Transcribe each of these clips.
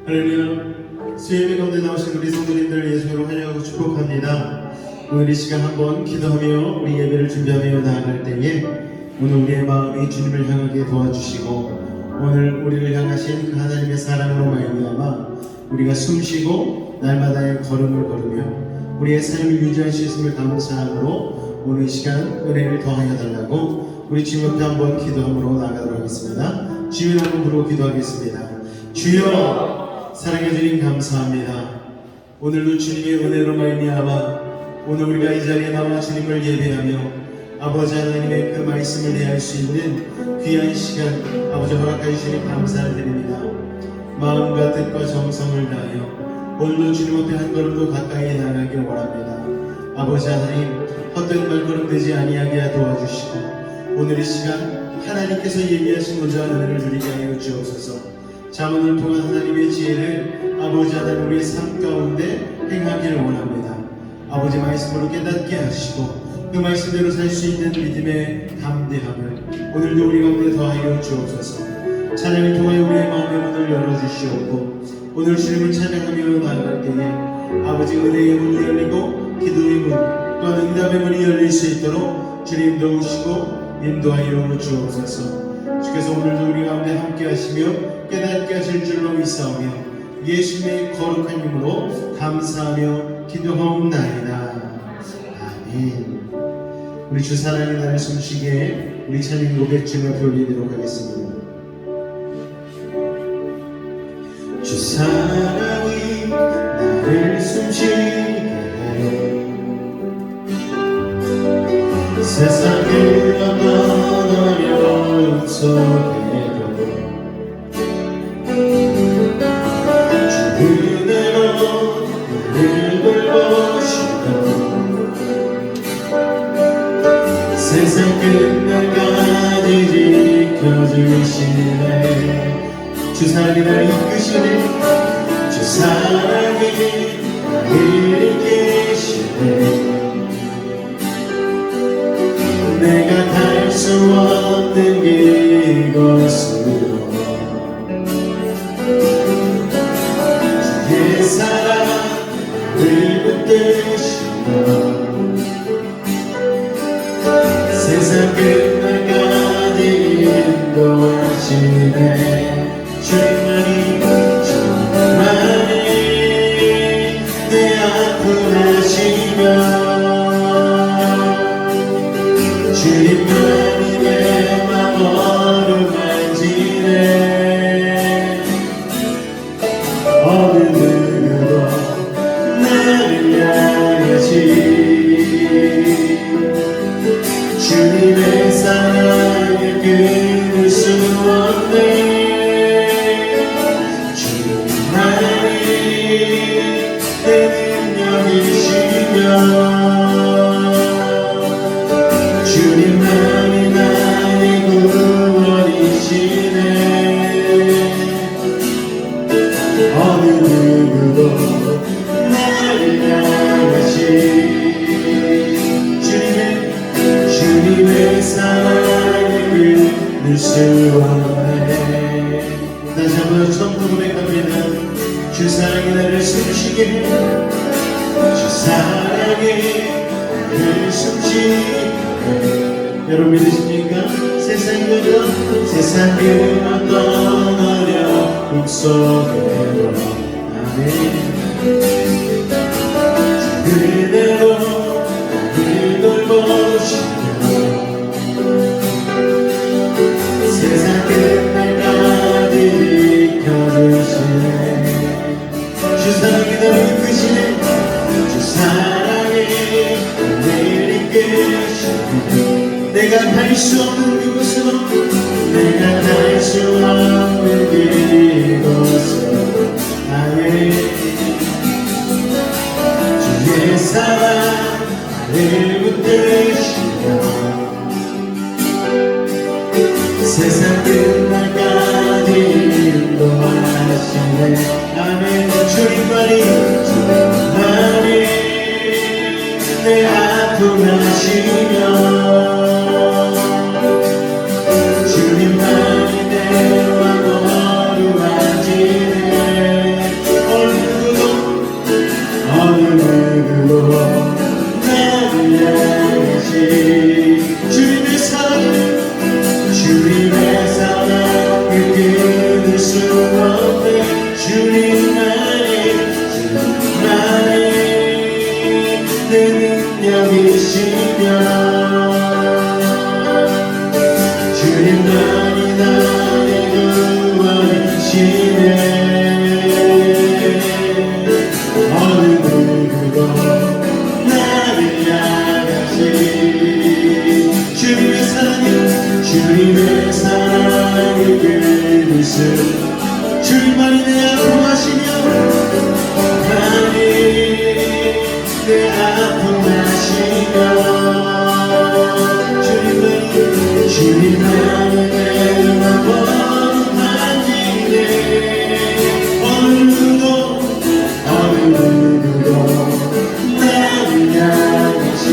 할렐루야. 수요일 가운데 나오신 우리 성도님들 예수로 환영하고 축복합니다. 오늘 이 시간 한번 기도하며 우리 예배를 준비하며 나아갈 때에 오늘 우리의 마음이 주님을 향하게 도와주시고 오늘 우리를 향하신 그 하나님의 사랑으로 말미암아 우리가 숨쉬고 날마다의 걸음을 걸으며 우리의 삶을 유지할 수 있음을 감사함으로 오늘 이 시간 은혜를 더하여 달라고 우리 주님 앞에 한번 기도함으로 나아가도록 하겠습니다. 주님 한번 부르고 기도하겠습니다. 주여, 사랑해 주님 감사합니다. 오늘도 주님의 은혜로 말미암아 오늘 우리가 이 자리에 나와 주님을 예배하며 아버지 하나님의 그 말씀을 대할 수 있는 귀한 시간 아버지 허락해 주시니 감사를 드립니다. 마음과 뜻과 정성을 다하여 오늘도 주님 앞에 한 걸음도 가까이 나가길 원합니다. 아버지 하나님, 헛된 발걸음 되지 아니하게 도와주시고 오늘 이 시간 하나님께서 예비하신 놀라운 은혜를 누리게 하여 주옵소서. 자문을 통한 하나님의 지혜를 아버지 하나님 우리의 삶 가운데 행하기를 원합니다. 아버지 말씀으로 깨닫게 하시고 그 말씀대로 살 수 있는 믿음의 담대함을 오늘도 우리 가운데 더하여 주옵소서. 찬양을 통하여 우리의 마음의 문을 열어주시옵고 오늘 주님을 찬양하며 나아갈 때에 아버지 은혜의 문이 열리고 기도의 문 또한 응답의 문이 열릴 수 있도록 주님 도우시고 인도하여 주옵소서. 주께서 오늘도 우리 가운데 함께 하시며 깨닫게 하실 줄로 믿사오며 예수님의 거룩한 이름으로 감사하며 기도하옵나이다. 아멘. 우리 주 사랑의 날을 숨쉬게 우리 찬양 고백 주님 앞에 올리도록 하겠습니다. 주 사랑이 나를 숨쉬게 해 세상의 어떤 어려움 속에도 주 그대로 나를 돌보시고 세상 끝날까지 지켜주시네. 주 사랑이 나를 이끄시네. 주 사랑이 나를 이끄시네. 내가 갈 수 없는 이곳으로 주의 사랑을 붙드시며 세상 끝날까지 인도하시네. 주님만이 내 아픔하시며 주님만이 내 맘 어루만지네. 어느 누구도 나를 향하시 주님의 사랑을 끊을 수 없네. 주님만이 내 능력이시며 주님만이 나의 구원이시네. 어느 누구도 나를 향하시 주님의 사랑을 끊을 수 없네. 다시 한번 처음부터 고백합니다. 주 사랑이 나를 숨쉬게 해. 주 사랑이 나를 숨쉬게 해. 여러분 믿으십니까? 세상 그 어떤 어려움 속에도 아멘. 그대로 나를 돌보시며 세상 끝날까지 지켜주시네. 주 사랑이 나를 이끄시네. 주 사랑이 나를 이끄시네. 내가 갈 수 없는 그곳으로 내가 갈 수 없는 그곳으로 아멘. 주의 사랑을 붙드시며 세상 끝날까지 인도하시네. 아멘. 주님만이 내 아픔하시며 주님만이 내 맘 어루만지네. 주님만이 나의 구원이시네. 어느 누구도 나를 향하시 주님의 사랑이 끊을 수 주님만이 내 아픔하시며 내 아픔하시며 주님만이 내 마음을 만지네. 어느 누구도 나를 향하시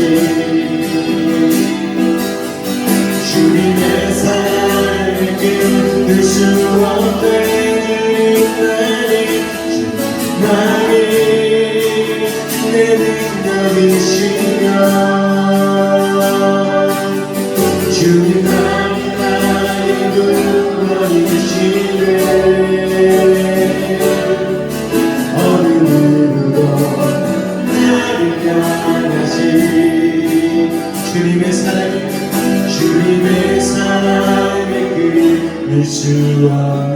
주님의 사랑을 끊을 수 없네. 주님만이 내 능력이시며 주님만이 나의 구원이시네. 어느 누구도 나를 향하시 주님의 사랑을 끊을 수 없네.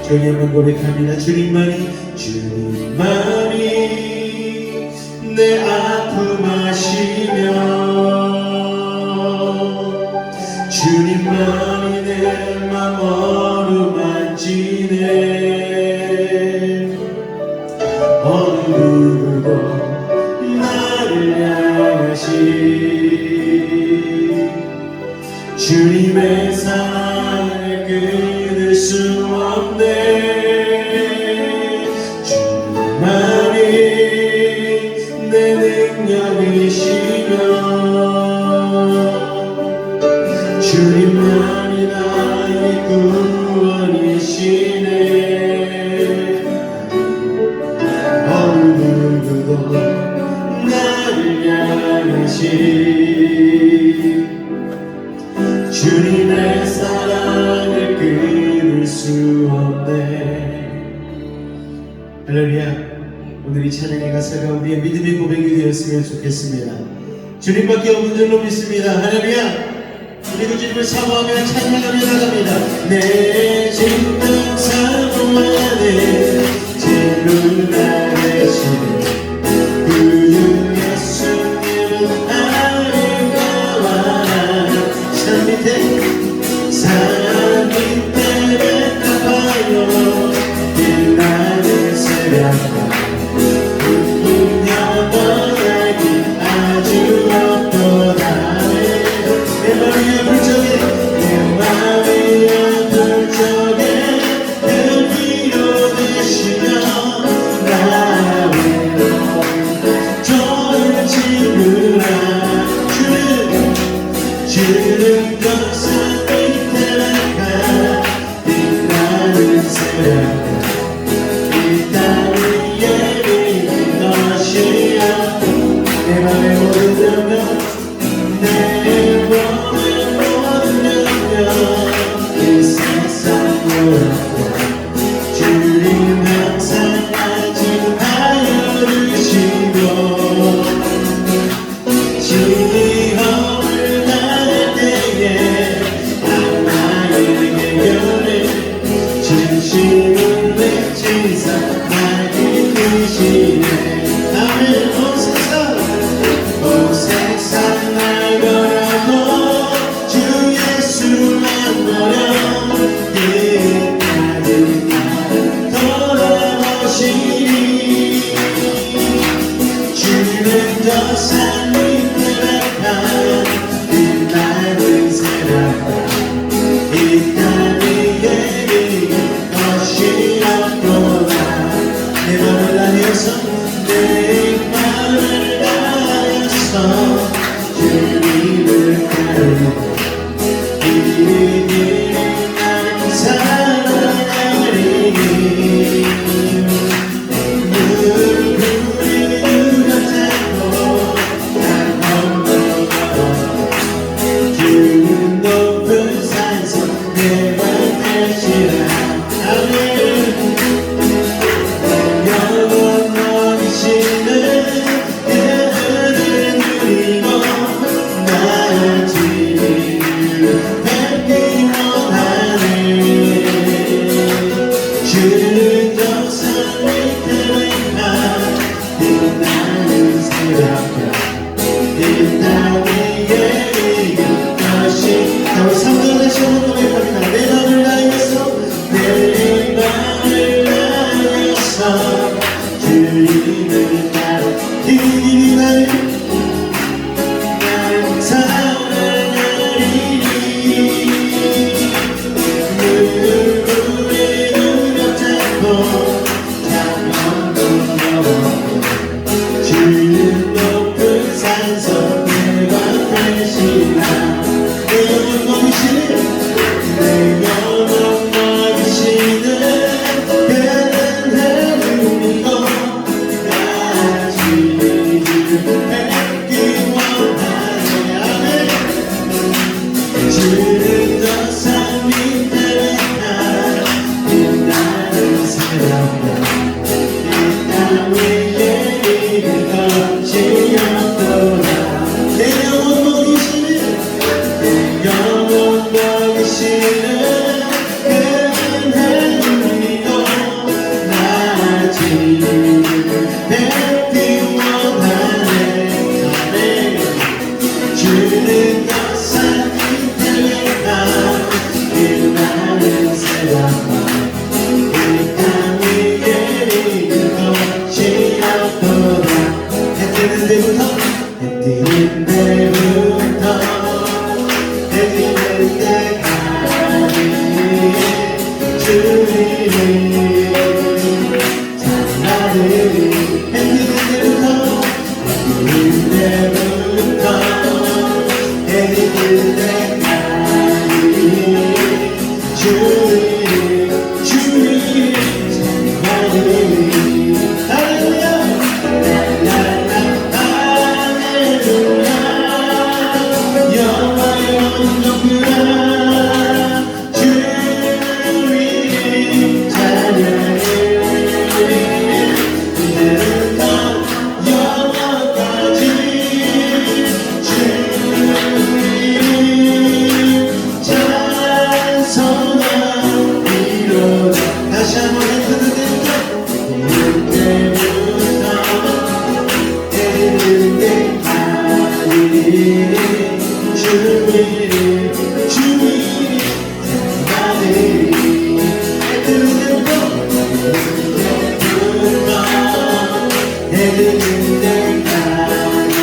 저희 한번 고백합니다. 주님만이 내 아픔하시며 주님만이 내 맘 어루만지네. 어느 누구도 나를 향하시 주님의 사랑을 끊을 수 없네. 주님만이 내 능력이시며 주님만이 나의 구원이시네. 어느 누구도 나를 향하시 주님의 사랑을 끊을 수 없네. 할렐루야. 오늘 이 찬양의 가사가 우리의 믿음의 고백이 되었으면 좋겠습니다. 주님밖에 없는 줄로 믿습니다. 할렐루야. 그리고 주님을 사모하며 찬양하며 나갑니다. 내 진정 사모하네 진루가 되시네. 구주 예수님은 아름다워라. 산 밑에 뱉어봐요. 빛나는 새벽과 영원하기 아주 없도다네. 내 맘 위에 불적에 늘 위로 되시며 나의 좋은 친구라. 주는 덕산 밑에 나가 빛나는 새벽 이 땅 위에 빛는 것이여. 내 맘의 모든 능력 내 몸의 모든 능력 이 세상 무엇도 주님 항상 날 지하여 주시고 시험을 당할 때에 하나님의 결에 진심을 맺힌 사 날 이끄시네. 아멘. 온 세상 날 걸어도 주 예수만 걸어 하늘도 낮은 햇빛 원하네 주는 것은 이들과 그 많은 사랑과 그 땅 위에 있는 것이 없도다 해 뜨는 데부터 해 뜨는 데부터 해 뜨는 때까지 주님을 찬양하리 해 뜨는 데부터 해 뜨는 데부터 해 뜨는 때까지 주님을 찬양하리 할렐루야 할렐루야 여호와의 원동이라 주님 찬양해 이제부터 영원까지 주님 찬송하리로다 다시 한번 해드는 데부터 해드는 데까지 주님 찬양하리 해드는 데부터 해드는 데까지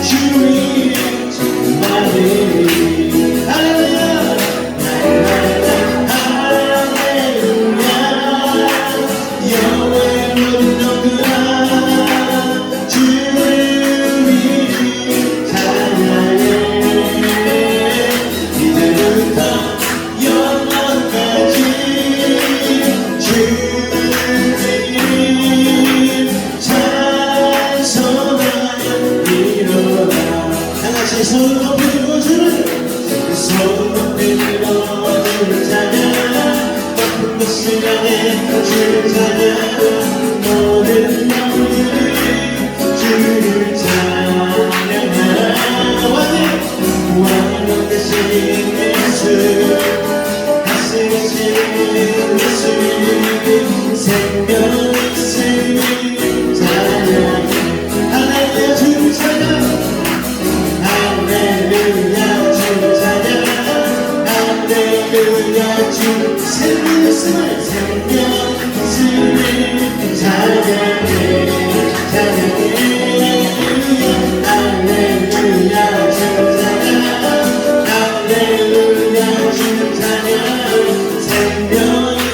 주님 찬양하리 할렐루야 할렐루야 여호와의 원동들아 주님 찬양해 이제부터 영원까지 주님 찬송하리로다 다같이 손을 높이고 주를 손 높이고 주를 찬양 높은 곳을 향해 주를 찬양 모든 영혼들이 주를 찬양하라 왕이 되신 예수 다스리신 예수 생명 있으니 찬양해 할렐루야 주를 찬양 할렐루야 주를 찬양 할렐루야 주 생명 있으니 생명 있으니 찬양해 찬양해 할렐루야 주를 찬양 할렐루야 주를 찬양 생명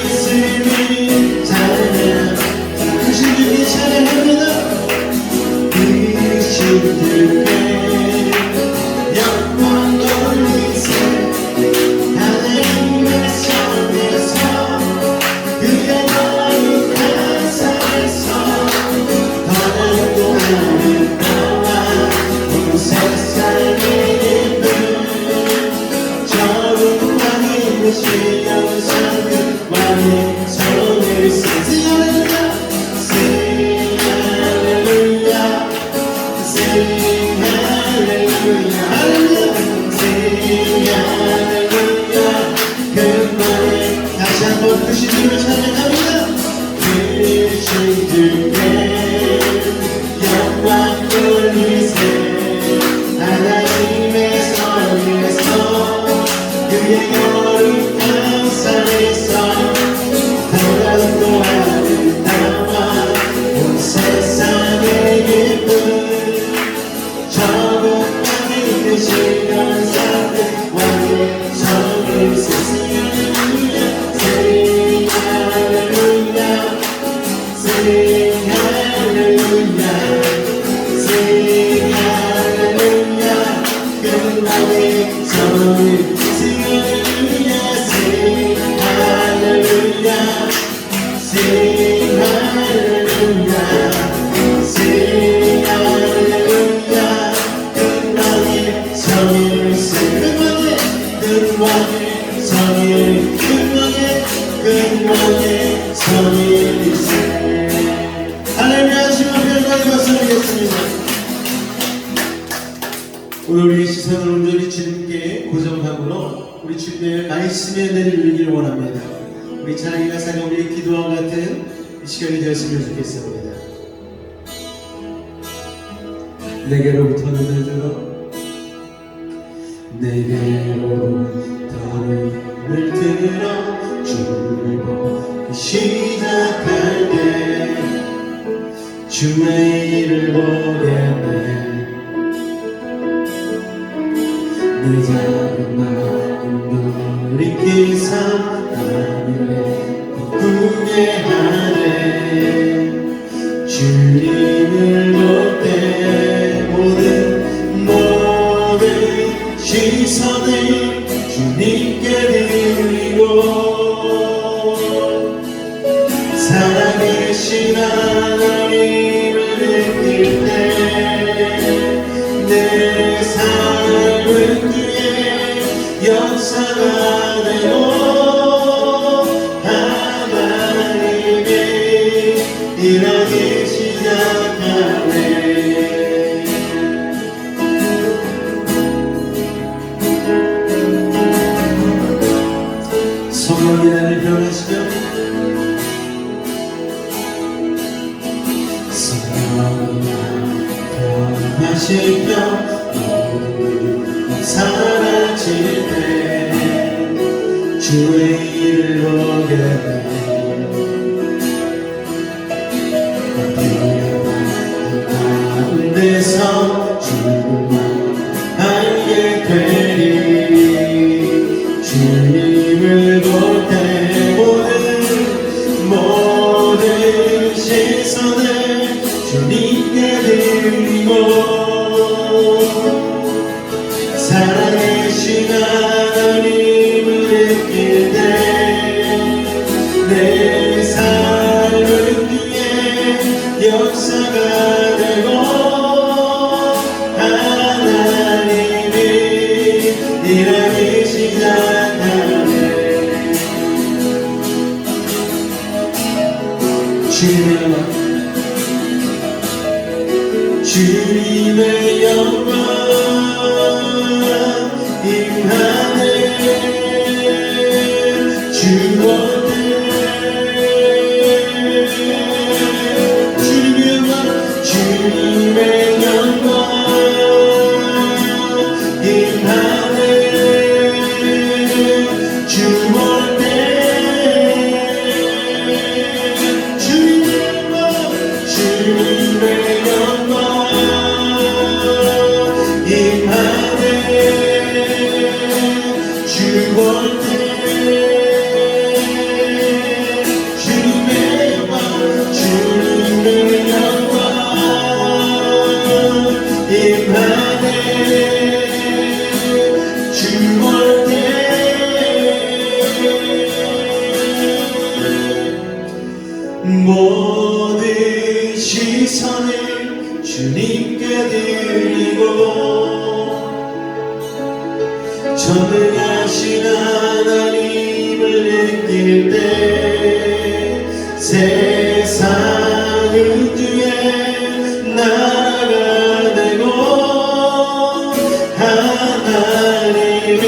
있으니 찬양 크신 주께 찬양합니다 크신 주께 영광 돌리세 하나님의 손에서 그의 거룩한 산에서 더욱더 아름다워 온 세상의 예쁜 저분 왕이 되시는 상급 왕의 손을 쓰지 할렐루야 Sing hallelujah Sing hallelujah Sing hallelujah 그만에 다시 한번 크신 주를 찬양합니다 크신 주께 영광 돌리세 하나님의 손에서 그의 거룩한 산에서 더욱더 아름다워 온 세상의 예쁜 저국 왕이 되시는 상급 왕의 손을 쓰시는 Sing hallelujah Sing hallelujah Sing hallelujah 그 왕의 손을 Sing hallelujah Sing hallelujah Sing hallelujah Sing hallelujah 그 왕의 손을 근왕의 성일 근왕의 성일 하나님의 하시면 별과의 박수 드리겠습니다. 오늘 우리의 시선을 온전히 주님께 이렇게 고정함으로 우리 주님의 말씀에 내리기를 원합니다. 우리 찬양이가 사는 우리의 기도와 같은 이 시간이 되었으면 좋겠습니다. 내게로부터 눈을 들어 내게로부터 눈을 들어 주를 보기 시작할 때 주의 일을 보겠네. 내 작은 마음 돌이키사 하늘에 기쁘게 하네. 주님을 볼 때 모든 시선을 주님께 드리고 살아계신 하나님을 느낄 때 내 삶은 주의 역사가 되고 하나님이 일하기 시작하네. 성령이 나를 변화시켜 변화시켜 사라질 때 주의 일을 보게 돼. 가운데서 주만 알게 되리. 주님을 볼 때 모든 시선을 주님께 드리고 살아계신 하나님을 느낄 때 내 삶은 주의 역사가 되고 하나님이 일하기 시작하네. 주님의 영광 임하네. 주원들 주님의 영광 임하네. 주원들 주님의 영광 임하네. 주원들 주님의 영광 임하네. 주원들 모든 시선을 주님께 드리고 전능하신 하나님을 느낄 때 세상은 주의 나라가 되고 하나님이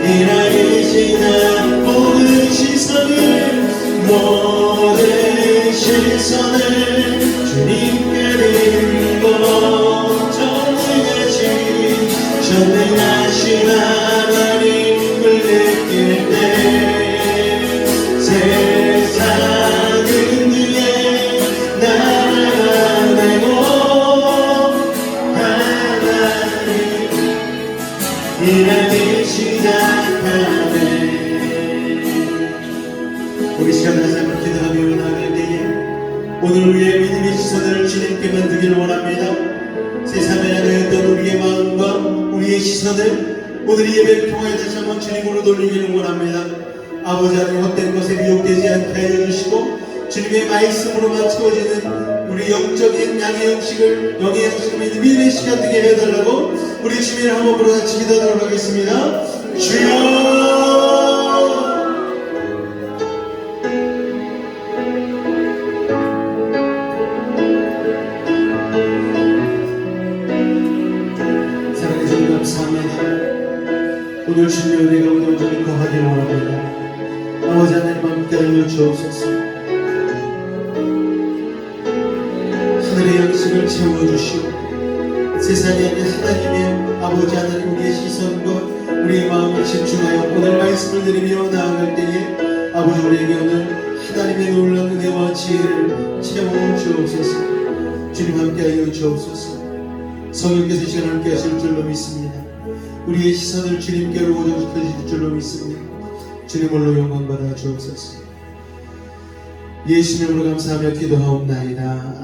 일하기 시작. 모든 시선을 주님께 드리고 전능하신 하나님을 느낄 때 세상은 주의 나라가 되고 하나님 일하기 시작하네. 우리 시간 다시 한번 기도하며 나아갈 때에 오늘 우리의 믿음의 시선을 주님께만 두기를 원합니다. 세상에 향하였던 우리의 마음과 우리의 시선을 오늘 이 예배를 통하여 다시 한번 주님으로 돌리기를 원합니다. 아버지 하나님 헛된 것에 미혹되지 않게 하여 주시고 주님의 말씀으로만 채워지는 우리 영적인 양의 음식을 영의 주시는 믿음의 시간 되게 해달라고 우리 주님을 한번 부르 같이 기도하도록 하겠습니다. 주여 감사합니다. 오늘 주님의 은혜가 우리 온전히 거하기를 원합니다. 아버지 하나님 함께하여 주옵소서. 하늘의 양식을 채워주시고 세상에 있는 하나님의 아버지 하나님 우리의 시선과 우리의 마음을 집중하여 오늘 말씀을 드리며 나아갈 때에 아버지 우리에게 오늘 하나님의 놀라운 은혜와 지혜를 채워주옵소서. 주님 함께하여 주옵소서. 성령께서 이 시간 함께 하실 줄로 믿습니다. 우리의 시선을 주님께로 고정시켜 주실 줄로 믿습니다. 주님 홀로 영광 받아 주옵소서. 예수님으로 감사하며 기도하옵나이다.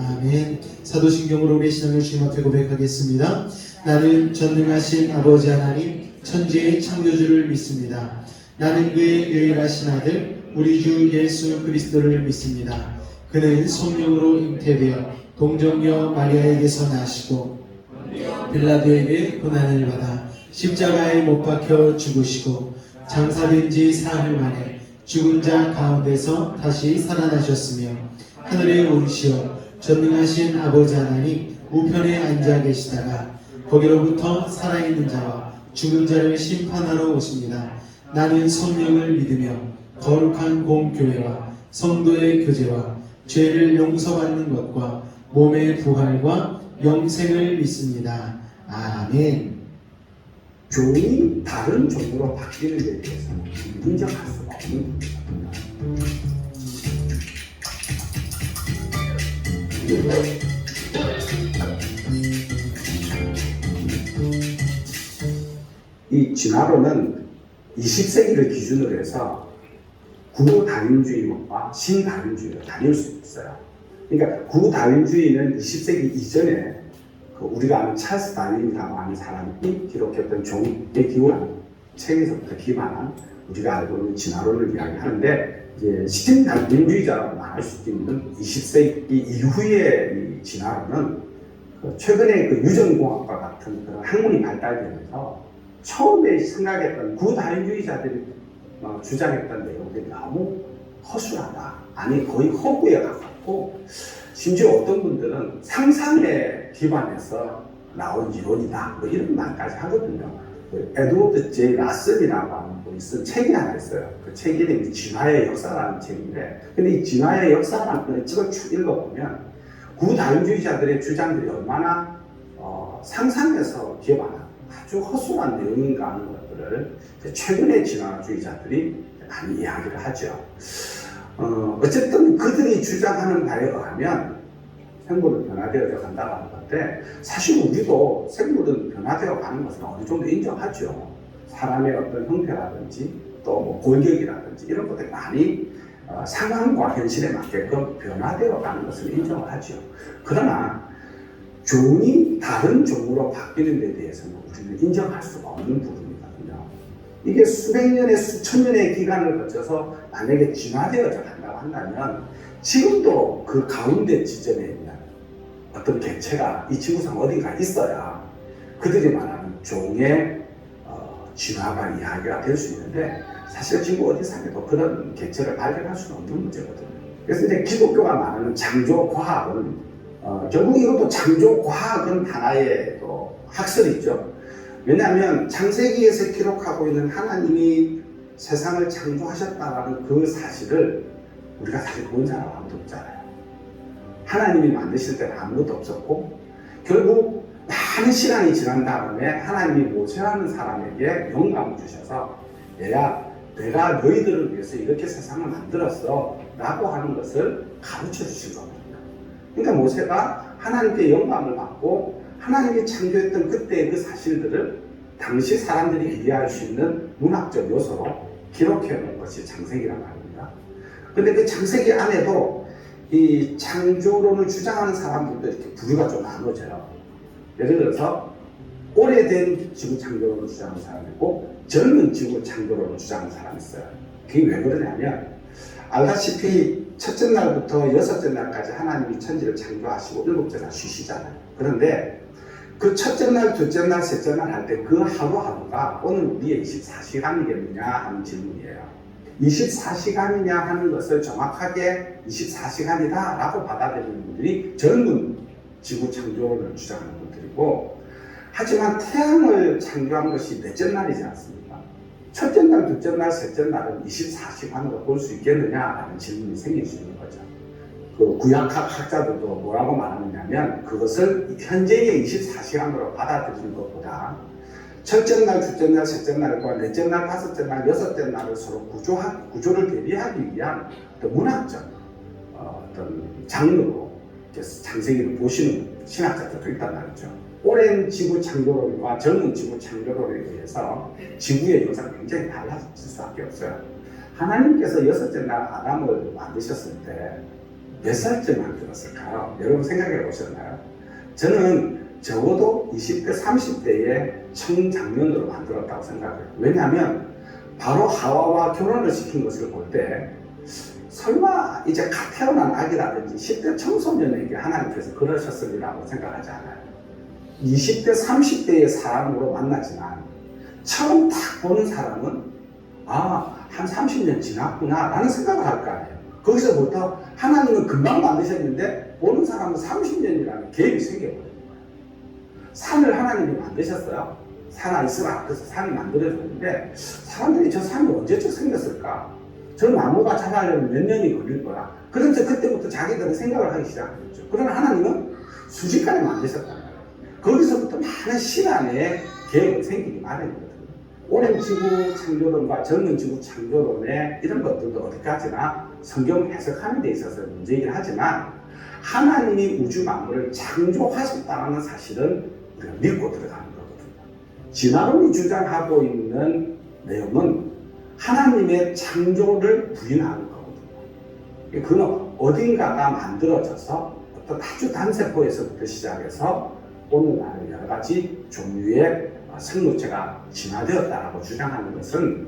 아멘. 사도신경으로 우리의 신앙을 주님 앞에 고백하겠습니다. 나는 전능하신 아버지 하나님 천지의 창조주를 믿습니다. 나는 그의 유일하신 아들 우리 주 예수 그리스도를 믿습니다. 그는 성령으로 잉태되어 동정녀 마리아에게서 나시고 빌라도에게 고난을 받아 십자가에 못 박혀 죽으시고 장사된 지 사흘 만에 죽은 자 가운데서 다시 살아나셨으며 하늘에 오르시어 전능하신 아버지 하나님 우편에 앉아 계시다가 거기로부터 살아있는 자와 죽은 자를 심판하러 오십니다. 나는 성령을 믿으며 거룩한 공교회와 성도의 교제와 죄를 용서받는 것과 몸의 부활과 영생을 믿습니다. 아멘. 종이 다른 종으로 바뀌는 데 대해서는 인정할 수가 없는 겁니다. 이 진화론은 20세기를 기준으로 해서 구다윈주의와 신다윈주의로 나뉠 수 있어요. 그러니까 구다윈주의는 20세기 이전에 우리가 아는 찰스 다윈이라고 하는 사람이 기록했던 종의 기호라는 책에서부터 기반한 우리가 알고 있는 진화론을 이야기하는데, 이제 신다윈주의자라고 말할 수 있는 20세기 이후의 이 진화론은 최근에 그 유전공학과 같은 그런 학문이 발달되면서 처음에 생각했던 구다윈주의자들이 주장했던 내용들이 너무 허술하다, 아니 거의 허구에 가깝고, 심지어 어떤 분들은 상상에 기반해서 나온 이론이다, 뭐 이런 말까지 하거든요. 에드워드 J. 라셀이라고 하는 분이 쓴 책이 하나 있어요. 그 책 이름이 진화의 역사라는 책인데, 근데 이 진화의 역사라는 책을 쭉 읽어보면 구다윈주의자들의 주장들이 얼마나 상상에서 기반한 아주 허술한 내용인가 하는 것들을 최근의 진화주의자들이 많이 이야기를 하죠. 어쨌든 그들이 주장하는 바에 의하면 생물은 변화되어 간다고 하는 건데, 사실 우리도 생물은 변화되어 가는 것은 어느 정도 인정하죠. 사람의 어떤 형태라든지 또 뭐 골격이라든지 이런 것들이 많이 상황과 현실에 맞게끔 변화되어 가는 것을 인정을 하죠. 그러나 종이 다른 종으로 바뀌는 데 대해서는 우리는 인정할 수가 없는 부분이거든요. 이게 수백 년의 수천 년의 기간을 거쳐서 만약에 진화되어져 간다고 한다면 지금도 그 가운데 지점에 있는 어떤 개체가 이 지구상 어딘가 있어야 그들이 말하는 종의 진화가 이야기가 될 수 있는데, 사실 지구 어디상에도 그런 개체를 발견할 수는 없는 문제거든요. 그래서 이제 기독교가 말하는 창조과학은 결국 이것도 창조과학은 하나의 또 학설이죠. 왜냐하면 창세기에서 기록하고 있는 하나님이 세상을 창조하셨다는 그 사실을 우리가 사실 본 사람 아무도 없잖아요. 하나님이 만드실 때는 아무것도 없었고, 결국 많은 시간이 지난 다음에 하나님이 모세라는 사람에게 영감을 주셔서, 얘야 내가 너희들을 위해서 이렇게 세상을 만들었어 라고 하는 것을 가르쳐 주신 거거든요. 그러니까 모세가 하나님께 영감을 받고 하나님이 창조했던 그때의 그 사실들을 당시 사람들이 이해할 수 있는 문학적 요소로 기록해 놓은 것이 창세기라고 합니다. 그런데 그 창세기 안에도 이 창조론을 주장하는 사람들도 이렇게 부류가 좀 나눠져요. 예를 들어서 오래된 지구 창조론을 주장하는 사람이 있고 젊은 지구 창조론을 주장하는 사람이 있어요. 그게 왜 그러냐면, 알다시피 첫째 날부터 여섯째 날까지 하나님이 천지를 창조하시고 일곱째 날 쉬시잖아요. 그런데 그 첫째 날, 둘째 날, 셋째 날 할 때 그 하루하루가 오늘 우리의 24시간이겠느냐 하는 질문이에요. 24시간이냐 하는 것을 정확하게 24시간이다 라고 받아들이는 분들이 젊은 지구 창조론을 주장하는 분들이고, 하지만 태양을 창조한 것이 넷째 날이지 않습니까? 첫째 날, 둘째 날, 셋째 날은 24시간으로 볼 수 있겠느냐라는 질문이 생길 수 있는 거죠. 그 구약학 학자들도 뭐라고 말하느냐면 그것을 현재의 24시간으로 받아들이는 것보다 첫째 날, 둘째 날, 셋째 날과 넷째 날, 다섯째 날, 여섯째 날을 서로 구조를 대비하기 위한 어떤 문학적 어떤 장르로 창세기를 보시는 신학자들도 있단 말이죠. 오랜 지구 창조론과 젊은 지구 창조론에 의해서 지구의 역사가 굉장히 달라질 수밖에 없어요. 하나님께서 여섯째 날 아담을 만드셨을 때 몇 살쯤 만들었을까요? 여러분 생각해 보셨나요? 저는 적어도 20대, 30대의 청장년으로 만들었다고 생각해요. 왜냐하면 바로 하와와 결혼을 시킨 것을 볼 때 설마 이제 갓 태어난 아기라든지 10대 청소년에게 하나님께서 그러셨으리라고 생각하지 않아요. 20대, 30대의 사람으로 만나지만 처음 딱 보는 사람은 한 30년 지났구나 라는 생각을 할 거 아니에요. 거기서부터 하나님은 금방 만드셨는데 보는 사람은 30년이라는 계획이 생겨버려요. 산을 하나님이 만드셨어요. 산아 있으라 그래서 산이 만들어졌는데 사람들이 저 산이 언제쯤 생겼을까? 저 나무가 자라려면 몇 년이 걸릴 거야. 그래서 그때부터 자기들은 생각을 하기 시작했죠. 그러나 하나님은 수직간에 만드셨단 말이에요. 거기서부터 많은 시간의 계획이 생기기 마련이거든요. 오랜 지구 창조론과 젊은 지구 창조론의 이런 것들도 어디까지나 성경 해석하는 데 있어서 문제이긴 하지만 하나님이 우주 만물을 창조하셨다는 사실은 우리가 믿고 들어가는 거거든요. 진화론이 주장하고 있는 내용은 하나님의 창조를 부인하는 거거든요. 그는 어딘가가 만들어져서 어떤 아주 단세포에서부터 시작해서 오늘날 여러 가지 종류의 생물체가 진화되었다라고 주장하는 것은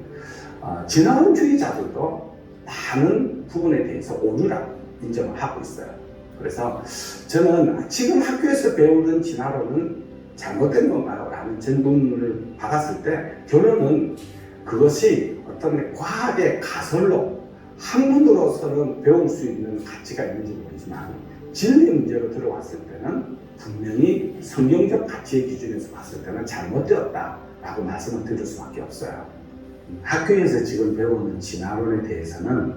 진화론주의자들도 많은 부분에 대해서 오류라고 인정을 하고 있어요. 그래서 저는 지금 학교에서 배우는 진화론은 잘못된 건가요? 라는 질문을 받았을 때 결론은 그것이 어떤 과학의 가설로 학문으로서는 배울 수 있는 가치가 있는지 모르지만 진리 문제로 들어왔을 때는 분명히 성경적 가치의 기준에서 봤을 때는 잘못되었다라고 말씀을 드릴 수밖에 없어요. 학교에서 지금 배우는 진화론에 대해서는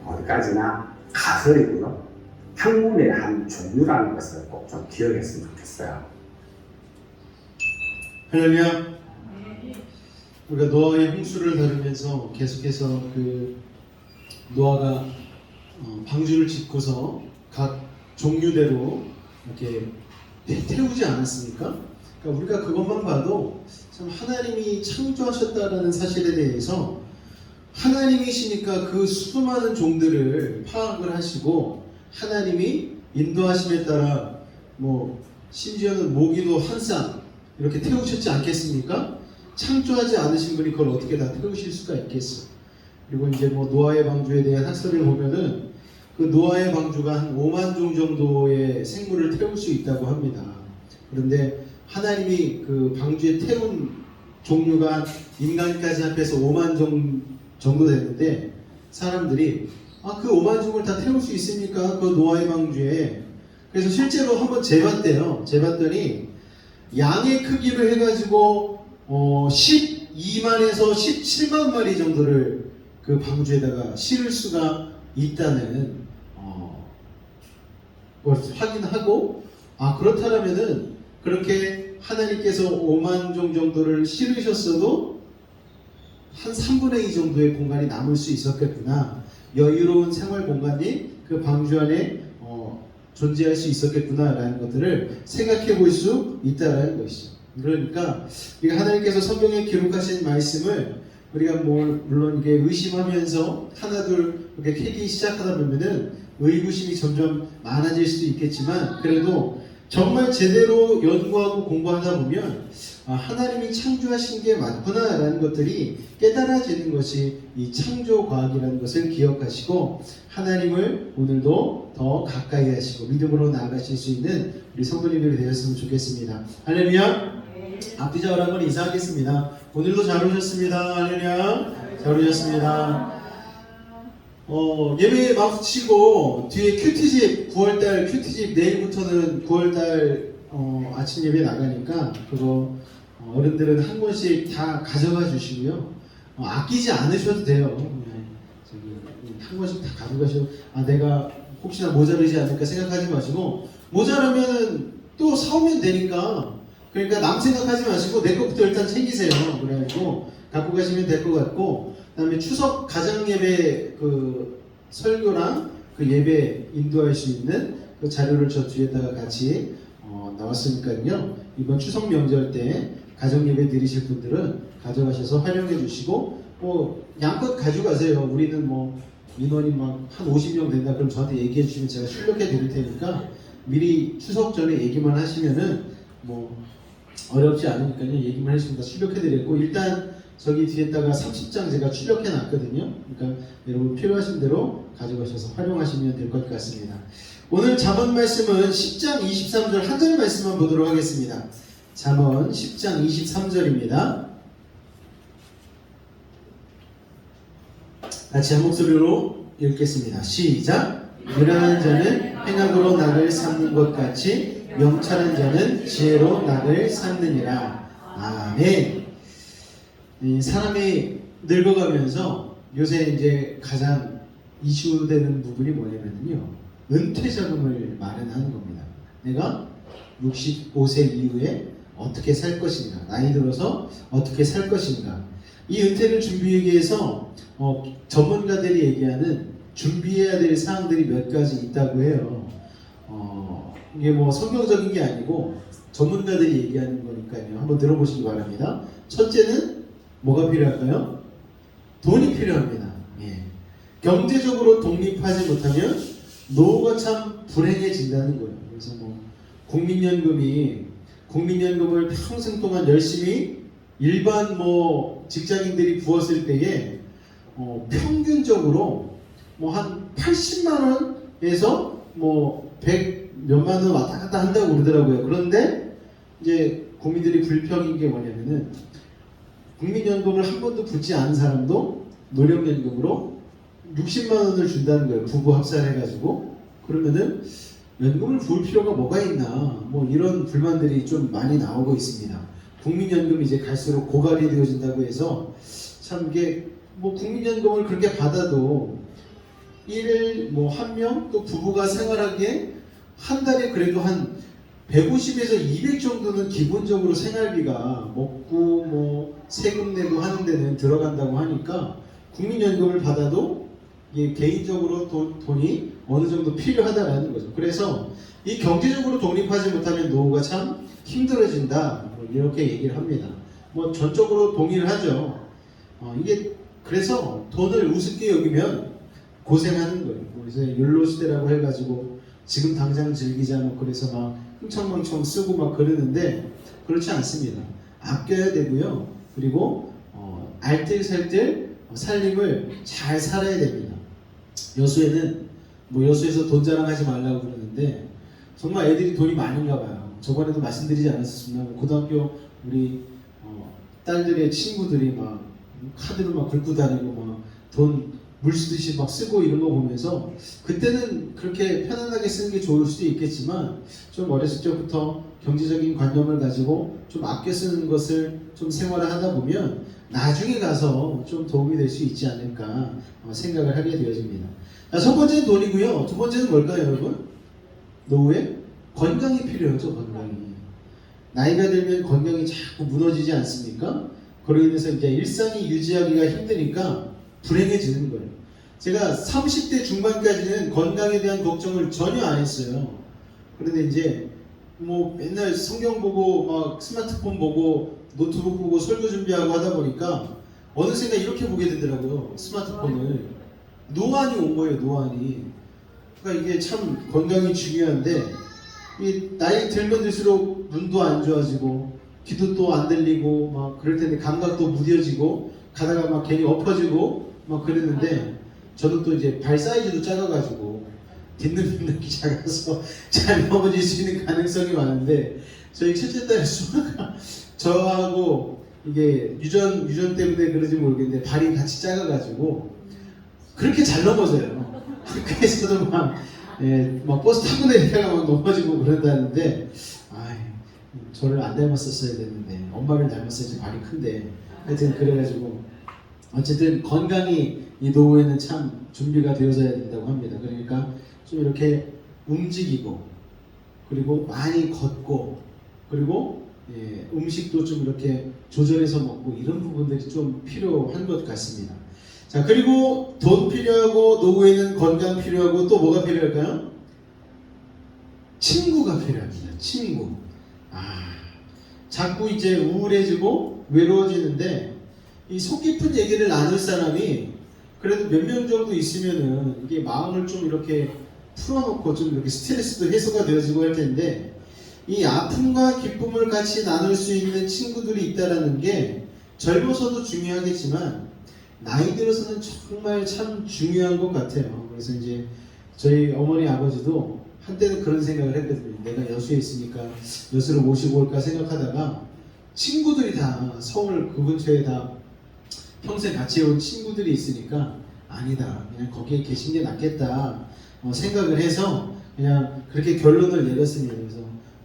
어디까지나 가설이고요. 학문의 한 종류라는 것을 꼭 좀 기억했으면 좋겠어요. 할렐루야. 우리가 노아의 홍수를 다루면서 계속해서 그 노아가 방주를 짓고서 각 종류대로 이렇게 태우지 않았습니까? 그러니까 우리가 그것만 봐도 참 하나님이 창조하셨다라는 사실에 대해서 하나님이시니까 그 수많은 종들을 파악을 하시고 하나님이 인도하심에 따라 심지어는 모기도 한 쌍 이렇게 태우셨지 않겠습니까? 창조하지 않으신 분이 그걸 어떻게 다 태우실 수가 있겠어? 그리고 이제 노아의 방주에 대한 학설을 보면은 그 노아의 방주가 한 5만 종 정도의 생물을 태울 수 있다고 합니다. 그런데 하나님이 그 방주에 태운 종류가 인간까지 합해서 5만 종 정도 됐는데 사람들이 그 5만 종을 다 태울 수 있습니까? 그 노아의 방주에. 그래서 실제로 한번 재봤대요. 재봤더니 양의 크기로 해가지고 12만에서 17만 마리 정도를 그 방주에다가 실을 수가 있다는 걸 확인하고 그렇다면은 그렇게 하나님께서 5만 종 정도를 실으셨어도 한 3분의 2 정도의 공간이 남을 수 있었겠구나. 여유로운 생활 공간이 그 방주 안에 존재할 수 있었겠구나라는 것들을 생각해 볼 수 있다라는 것이죠. 그러니까 우리가 하나님께서 성경에 기록하신 말씀을 우리가 물론 이게 의심하면서 하나둘 이렇게 캐기 시작하다 보면은 의구심이 점점 많아질 수도 있겠지만 그래도 정말 제대로 연구하고 공부하다 보면 하나님이 창조하신 게 맞구나라는 것들이 깨달아지는 것이 이 창조과학이라는 것을 기억하시고 하나님을 오늘도 더 가까이 하시고 믿음으로 나아가실 수 있는 우리 성도님들이 되었으면 좋겠습니다. 할렐루야. 앞뒤자 한번 인사하겠습니다. 오늘도 잘 오셨습니다. 할렐루야. 잘 오셨습니다. 예배 마치고 뒤에 큐티집 9월달 큐티집 내일부터는 9월달 아침 예배 나가니까 그거 어른들은 한 권씩 다 가져가 주시고요. 아끼지 않으셔도 돼요. 저기 한 권씩 다 가져가시고 내가 혹시나 모자르지 않을까 생각하지 마시고 모자르면은 또 사오면 되니까 그러니까 남 생각하지 마시고 내 것부터 일단 챙기세요. 그래가지고 갖고 가시면 될 것 같고 그다음에 추석 가정 예배 그 설교랑 그 예배 인도할 수 있는 그 자료를 저 뒤에다가 같이 나왔으니까요. 이번 추석 명절 때 가정 예배 드리실 분들은 가져가셔서 활용해 주시고 양껏 가져가세요. 우리는 인원이 막 한 50명 된다 그럼 저한테 얘기해 주시면 제가 출력해 드릴 테니까 미리 추석 전에 얘기만 하시면은 어렵지 않으니까요. 얘기만 해주시면 다 출력해 드렸고 일단 저기 뒤에다가 30장 제가 출력해 놨거든요. 그러니까 여러분 필요하신 대로 가져가셔서 활용하시면 될 것 같습니다. 오늘 잠언 말씀은 10장 23절 한 절 말씀만 보도록 하겠습니다. 잠언 10장 23절입니다. 같이 한 목소리로 읽겠습니다. 시작! 유량한 자는 행악으로 낙을 삼는 것 같이 명철한 자는 지혜로 낙을 삼느니라. 아멘. 사람이 늙어가면서 요새 이제 가장 이슈되는 부분이 뭐냐면요. 은퇴 자금을 마련하는 겁니다. 내가 65세 이후에 어떻게 살 것인가, 나이 들어서 어떻게 살 것인가. 이 은퇴를 준비하기 위해서 전문가들이 얘기하는 준비해야 될 사항들이 몇 가지 있다고 해요. 이게 성경적인 게 아니고 전문가들이 얘기하는 거니까요. 한번 들어보시기 바랍니다. 첫째는 뭐가 필요할까요? 돈이 필요합니다. 예. 경제적으로 독립하지 못하면 노후가 참 불행해진다는 거예요. 그래서 국민연금을 평생 동안 열심히 일반 직장인들이 부었을 때에 평균적으로 한 80만 원에서 100 몇만 원 왔다 갔다 한다고 그러더라고요. 그런데 이제 국민들이 불평인 게 뭐냐면은 국민연금을 한 번도 붙지 않은 사람도 노령연금으로 60만 원을 준다는 거예요. 부부 합산해가지고. 그러면은 연금을 부을 필요가 뭐가 있나 이런 불만들이 좀 많이 나오고 있습니다. 국민연금이 이제 갈수록 고갈이 되어진다고 해서 참 이게 국민연금을 그렇게 받아도 한 명 또 부부가 생활하기에 한 달에 그래도 한 150에서 200 정도는 기본적으로 생활비가 먹고 세금 내고 하는 데는 들어간다고 하니까 국민연금을 받아도 이게 개인적으로 돈이 어느 정도 필요하다라는 거죠. 그래서 이 경제적으로 독립하지 못하면 노후가 참 힘들어진다 이렇게 얘기를 합니다. 전적으로 동의를 하죠. 이게 그래서 돈을 우습게 여기면 고생하는 거예요. 그래서 율로 시대라고 해가지고 지금 당장 즐기자 그래서 막 흥청망청 쓰고 막 그러는데 그렇지 않습니다. 아껴야 되고요. 그리고 알뜰살뜰 살림을 잘 살아야 됩니다. 여수에는 여수에서 돈 자랑하지 말라고 그러는데 정말 애들이 돈이 많은가 봐요. 저번에도 말씀드리지 않았습니까? 고등학교 우리 딸들의 친구들이 막 카드를 막 긁고 다니고 막 돈 물 쓰듯이 막 쓰고 이런 거 보면서 그때는 그렇게 편안하게 쓰는 게 좋을 수도 있겠지만 좀 어렸을 적부터 경제적인 관념을 가지고 좀 아껴 쓰는 것을 좀 생활하다 보면 나중에 가서 좀 도움이 될 수 있지 않을까 생각을 하게 되어집니다. 첫 번째는 돈이고요. 두 번째는 뭘까요, 여러분? 노후에 건강이 필요하죠. 건강이. 나이가 들면 건강이 자꾸 무너지지 않습니까? 그로 인해서 이제 일상이 유지하기가 힘드니까 불행해지는 거예요. 제가 30대 중반까지는 건강에 대한 걱정을 전혀 안 했어요. 그런데 이제 맨날 성경 보고 막 스마트폰 보고 노트북 보고 설교 준비하고 하다 보니까 어느샌가 이렇게 보게 되더라고요. 스마트폰을. 노안이 온 거예요. 노안이. 그러니까 이게 참 건강이 중요한데 이 나이 들면 들수록 눈도 안 좋아지고 귀도 또 안 들리고 막 그럴 텐데 감각도 무뎌지고 가다가 막 괜히 엎어지고 막 그랬는데 저도 또 이제 발 사이즈도 작아가지고 딛는 기 작아서 잘 넘어질 수 있는 가능성이 많은데 저희 첫째 딸 수아가 저하고 이게 유전 때문에 그런지 모르겠는데 발이 같이 작아가지고 그렇게 잘 넘어져요. 그래서도 막 버스 타고 내리다가 막 넘어지고 그런다는데 저를 안 닮았었어야 되는데 엄마를 닮았어야지 발이 큰데 하여튼 그래가지고 어쨌든 건강이 이 노후에는 참 준비가 되어져야 된다고 합니다. 그러니까 좀 이렇게 움직이고 그리고 많이 걷고 그리고 음식도 좀 이렇게 조절해서 먹고 이런 부분들이 좀 필요한 것 같습니다. 자, 그리고 돈 필요하고 노후에는 건강 필요하고 또 뭐가 필요할까요? 친구가 필요합니다. 친구. 자꾸 이제 우울해지고 외로워지는데 이 속 깊은 얘기를 나눌 사람이 그래도 몇 명 정도 있으면은 이게 마음을 좀 이렇게 풀어놓고 좀 이렇게 스트레스도 해소가 되어지고 할 텐데 이 아픔과 기쁨을 같이 나눌 수 있는 친구들이 있다라는 게 젊어서도 중요하겠지만 나이 들어서는 정말 참 중요한 것 같아요. 그래서 이제 저희 어머니 아버지도 한때는 그런 생각을 했거든요. 내가 여수에 있으니까 여수를 모시고 올까 생각하다가 친구들이 다 서울 그 근처에 다 평생 같이 온 친구들이 있으니까 아니다. 그냥 거기에 계신 게 낫겠다 생각을 해서 그냥 그렇게 결론을 내렸습니다. 그래서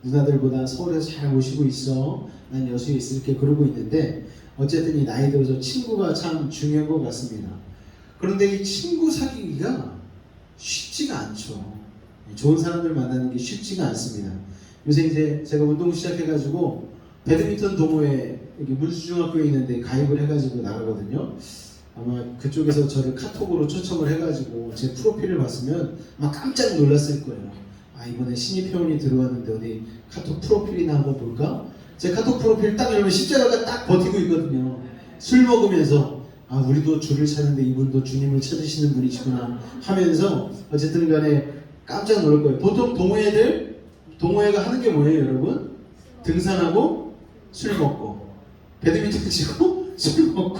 누나들보다 서울에서 잘 모시고 있어. 난 여수에 있을게 그러고 있는데 어쨌든 이 나이 들어서 친구가 참 중요한 것 같습니다. 그런데 이 친구 사귀기가 쉽지가 않죠. 좋은 사람들 만나는 게 쉽지가 않습니다. 요새 이제 제가 운동 시작해가지고 배드민턴 동호회 여기 문수중학교에 있는데 가입을 해가지고 나가거든요. 아마 그쪽에서 저를 카톡으로 초청을 해가지고 제 프로필을 봤으면 아마 깜짝 놀랐을 거예요. 이번에 신입 회원이 들어왔는데 어디 카톡 프로필이나 한번 볼까? 제 카톡 프로필 딱 열면 십자가가 딱 버티고 있거든요. 술 먹으면서 우리도 주를 찾는데 이분도 주님을 찾으시는 분이시구나 하면서 어쨌든 간에 깜짝 놀랄 거예요. 보통 동호회가 하는 게 뭐예요, 여러분? 등산하고 술 먹고 배드민턴 치고 술 먹고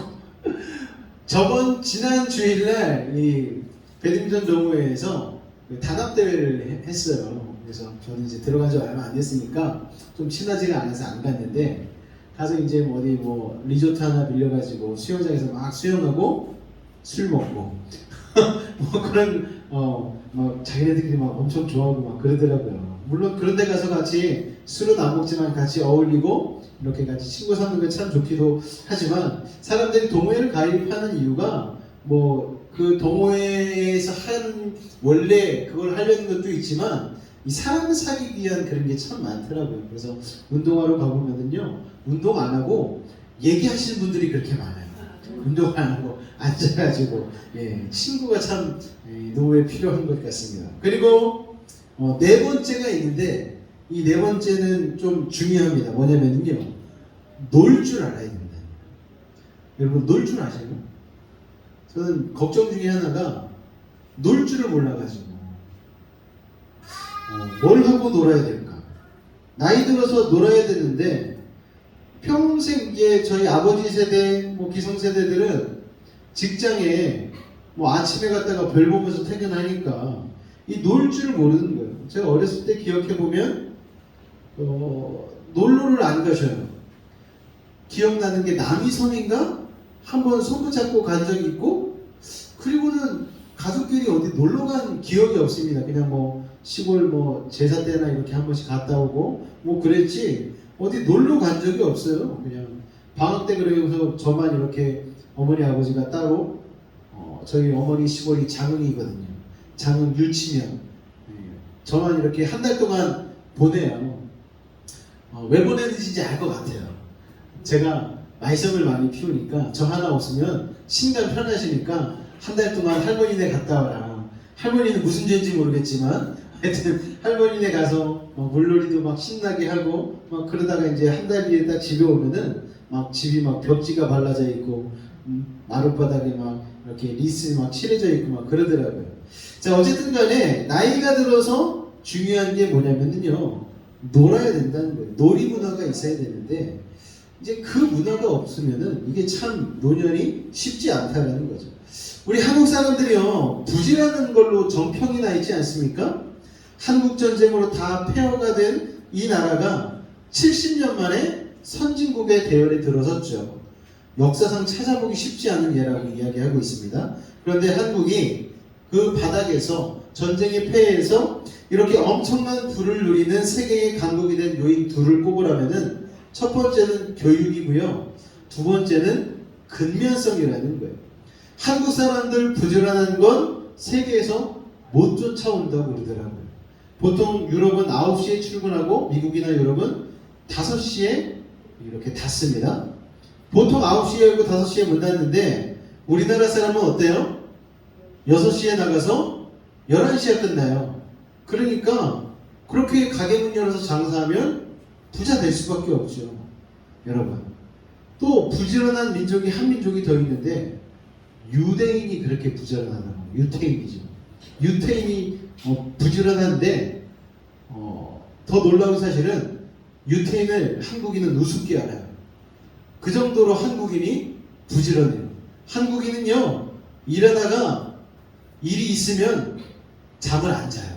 지난 주일날 이 배드민턴 동호회에서 단합 대회를 했어요. 그래서 저는 이제 들어간 지 얼마 안 됐으니까 좀 친하지가 않아서 안 갔는데 가서 이제 어디 리조트 하나 빌려가지고 수영장에서 막 수영하고 술 먹고 그런 막 자기네들끼리 막 엄청 좋아하고 막 그러더라고요. 물론 그런 데 가서 같이 술은 안 먹지만 같이 어울리고 이렇게 같이 친구 삼는 게 참 좋기도 하지만 사람들이 동호회를 가입하는 이유가 그 동호회에서 원래 그걸 하려는 것도 있지만 이 사람을 사귀기 위한 그런 게 참 많더라고요. 그래서 운동하러 가보면은요, 운동 안 하고 얘기하시는 분들이 그렇게 많아요. 운동 안 하고 앉아가지고 친구가 참 노후에 필요한 것 같습니다. 그리고 네 번째가 있는데 이 네 번째는 좀 중요합니다. 뭐냐면요, 놀 줄 알아야 된다. 여러분 놀 줄 아세요? 저는 걱정 중에 하나가 놀 줄을 몰라가지고 뭘 하고 놀아야 될까? 나이 들어서 놀아야 되는데 평생 이제 저희 아버지 세대, 기성세대들은 직장에 아침에 갔다가 별 보면서 퇴근하니까 이 놀 줄을 모르는 거예요. 제가 어렸을 때 기억해 보면 놀러를 안 가셔요. 기억나는 게 남이섬인가? 한번 손 붙잡고 간 적이 있고 그리고는 가족끼리 어디 놀러 간 기억이 없습니다. 그냥 시골 제사 때나 이렇게 한 번씩 갔다 오고 그랬지 어디 놀러 간 적이 없어요. 그냥 방학 때 그래서 저만 이렇게 어머니 아버지가 따로 저희 어머니 시골이 장흥이거든요. 장흥 유치면 저만 이렇게 한 달 동안 보내요. 왜 보내는지 이제 알 것 같아요. 제가 말썽을 많이 피우니까 저 하나 없으면 신경 편하시니까 한 달 동안 할머니네 갔다 와라. 할머니는 무슨 죄인지 모르겠지만 하여튼 할머니네 가서 물놀이도 막 신나게 하고 그러다가 이제 한 달 뒤에 딱 집에 오면은 집이 벽지가 발라져 있고 마룻바닥에 이렇게 리스 칠해져 있고 그러더라고요. 자, 어쨌든 간에 나이가 들어서 중요한 게 뭐냐면요, 놀아야 된다는 거예요. 놀이 문화가 있어야 되는데 이제 그 문화가 없으면은 이게 참 노년이 쉽지 않다는 거죠. 우리 한국 사람들이요, 부지런한 걸로 정평이 나 있지 않습니까? 한국 전쟁으로 다 폐허가 된 이 나라가 70년 만에 선진국의 대열에 들어섰죠. 역사상 찾아보기 쉽지 않은 예라고 이야기하고 있습니다. 그런데 한국이 그 바닥에서 전쟁의 폐해에서 이렇게 엄청난 부를 누리는 세계의 강국이 된 요인 둘을 꼽으라면은 첫 번째는 교육이고요. 두 번째는 근면성이라는 거예요. 한국 사람들 부지런한 건 세계에서 못 쫓아온다고 그러더라고요. 보통 유럽은 9시에 출근하고 미국이나 유럽은 5시에 이렇게 닫습니다. 보통 9시에 열고 5시에 문 닫는데 우리나라 사람은 어때요? 6시에 나가서 11시에 끝나요. 그러니까 그렇게 가게 문 열어서 장사하면 부자 될 수밖에 없죠. 여러분. 또 부지런한 민족이 한 민족이 더 있는데 유대인이 그렇게 부지런하다고. 유태인이죠. 유태인이 부지런한데 더 놀라운 사실은 유태인을 한국인은 우습게 알아요. 그 정도로 한국인이 부지런해요. 한국인은요, 일하다가 일이 있으면 잠을 안 자요.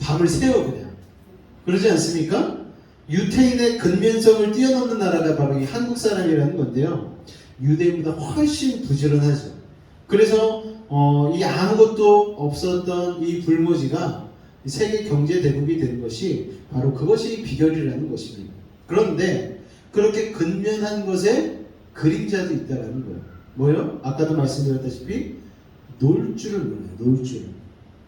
밤을 새요 그냥. 그러지 않습니까? 유태인의 근면성을 뛰어넘는 나라가 바로 이 한국 사람이라는 건데요. 유대인보다 훨씬 부지런하죠. 그래서 이 아무것도 없었던 이 불모지가 세계 경제 대국이 된 것이 바로 그것이 비결이라는 것입니다. 그런데 그렇게 근면한 것에 그림자도 있다라는 거예요. 뭐요? 아까도 말씀드렸다시피 놀 줄을 몰라요. 놀 줄.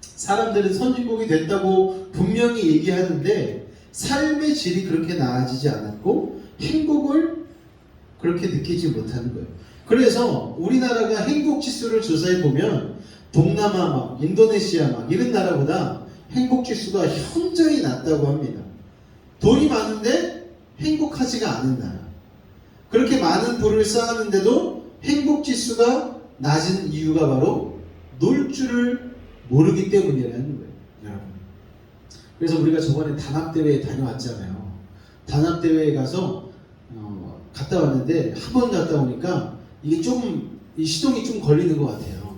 사람들은 선진국이 됐다고 분명히 얘기하는데 삶의 질이 그렇게 나아지지 않았고 행복을 그렇게 느끼지 못하는 거예요. 그래서 우리나라가 행복 지수를 조사해 보면 동남아 막 인도네시아 막 이런 나라보다 행복 지수가 현저히 낮다고 합니다. 돈이 많은데 행복하지가 않은 나라. 그렇게 많은 부를 쌓았는데도 행복 지수가 낮은 이유가 바로 놀 줄을 모르기 때문이라는 거예요, 여러분. 그래서 우리가 저번에 단합대회에 다녀왔잖아요. 단합대회에 가서 갔다 왔는데 한 번 갔다 오니까 이게 조금 이 시동이 좀 걸리는 것 같아요.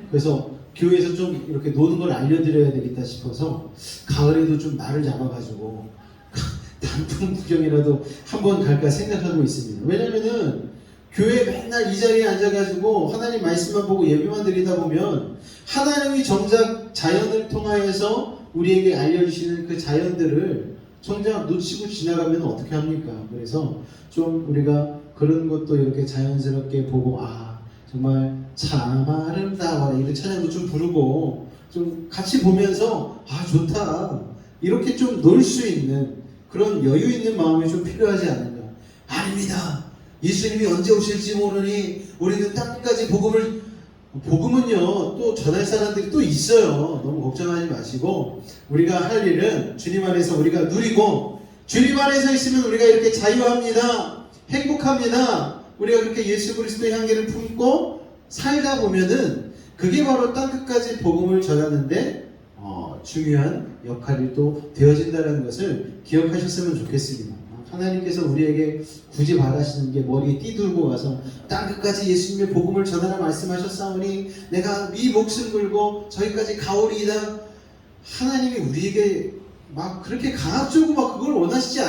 그래서 교회에서 좀 이렇게 노는 걸 알려드려야 되겠다 싶어서 가을에도 좀 날을 잡아가지고 단풍 구경이라도 한번 갈까 생각하고 있습니다. 왜냐면은 교회 맨날 이 자리에 앉아가지고 하나님 말씀만 보고 예배만 드리다 보면 하나님이 정작 자연을 통하여서 우리에게 알려주시는 그 자연들을 정작 놓치고 지나가면 어떻게 합니까? 그래서 좀 우리가 그런 것도 이렇게 자연스럽게 보고 정말 참 아름다워라 이런 찬양도 좀 부르고 좀 같이 보면서 좋다 이렇게 좀 놀 수 있는 그런 여유 있는 마음이 좀 필요하지 않은가. 아닙니다. 예수님이 언제 오실지 모르니 우리는 땅까지 복음은요 또 전할 사람들이 또 있어요. 너무 걱정하지 마시고 우리가 할 일은 주님 안에서 우리가 누리고 주님 안에서 있으면 우리가 이렇게 자유합니다. 행복합니다. 우리가 그렇게 예수 그리스도의 향기를 품고 살다 보면은 그게 바로 땅끝까지 복음을 전하는데 중요한 역할이 또 되어진다는 것을 기억하셨으면 좋겠습니다. 하나님께서 우리에게 굳이 바라시는 게 머리에 띠들고 가서 땅끝까지 예수님의 복음을 전하라 말씀하셨사오니 내가 네 목숨 걸고 저기까지 가오리이다. 하나님이 우리에게 막 그렇게 강압적으로 막 그걸 원하시지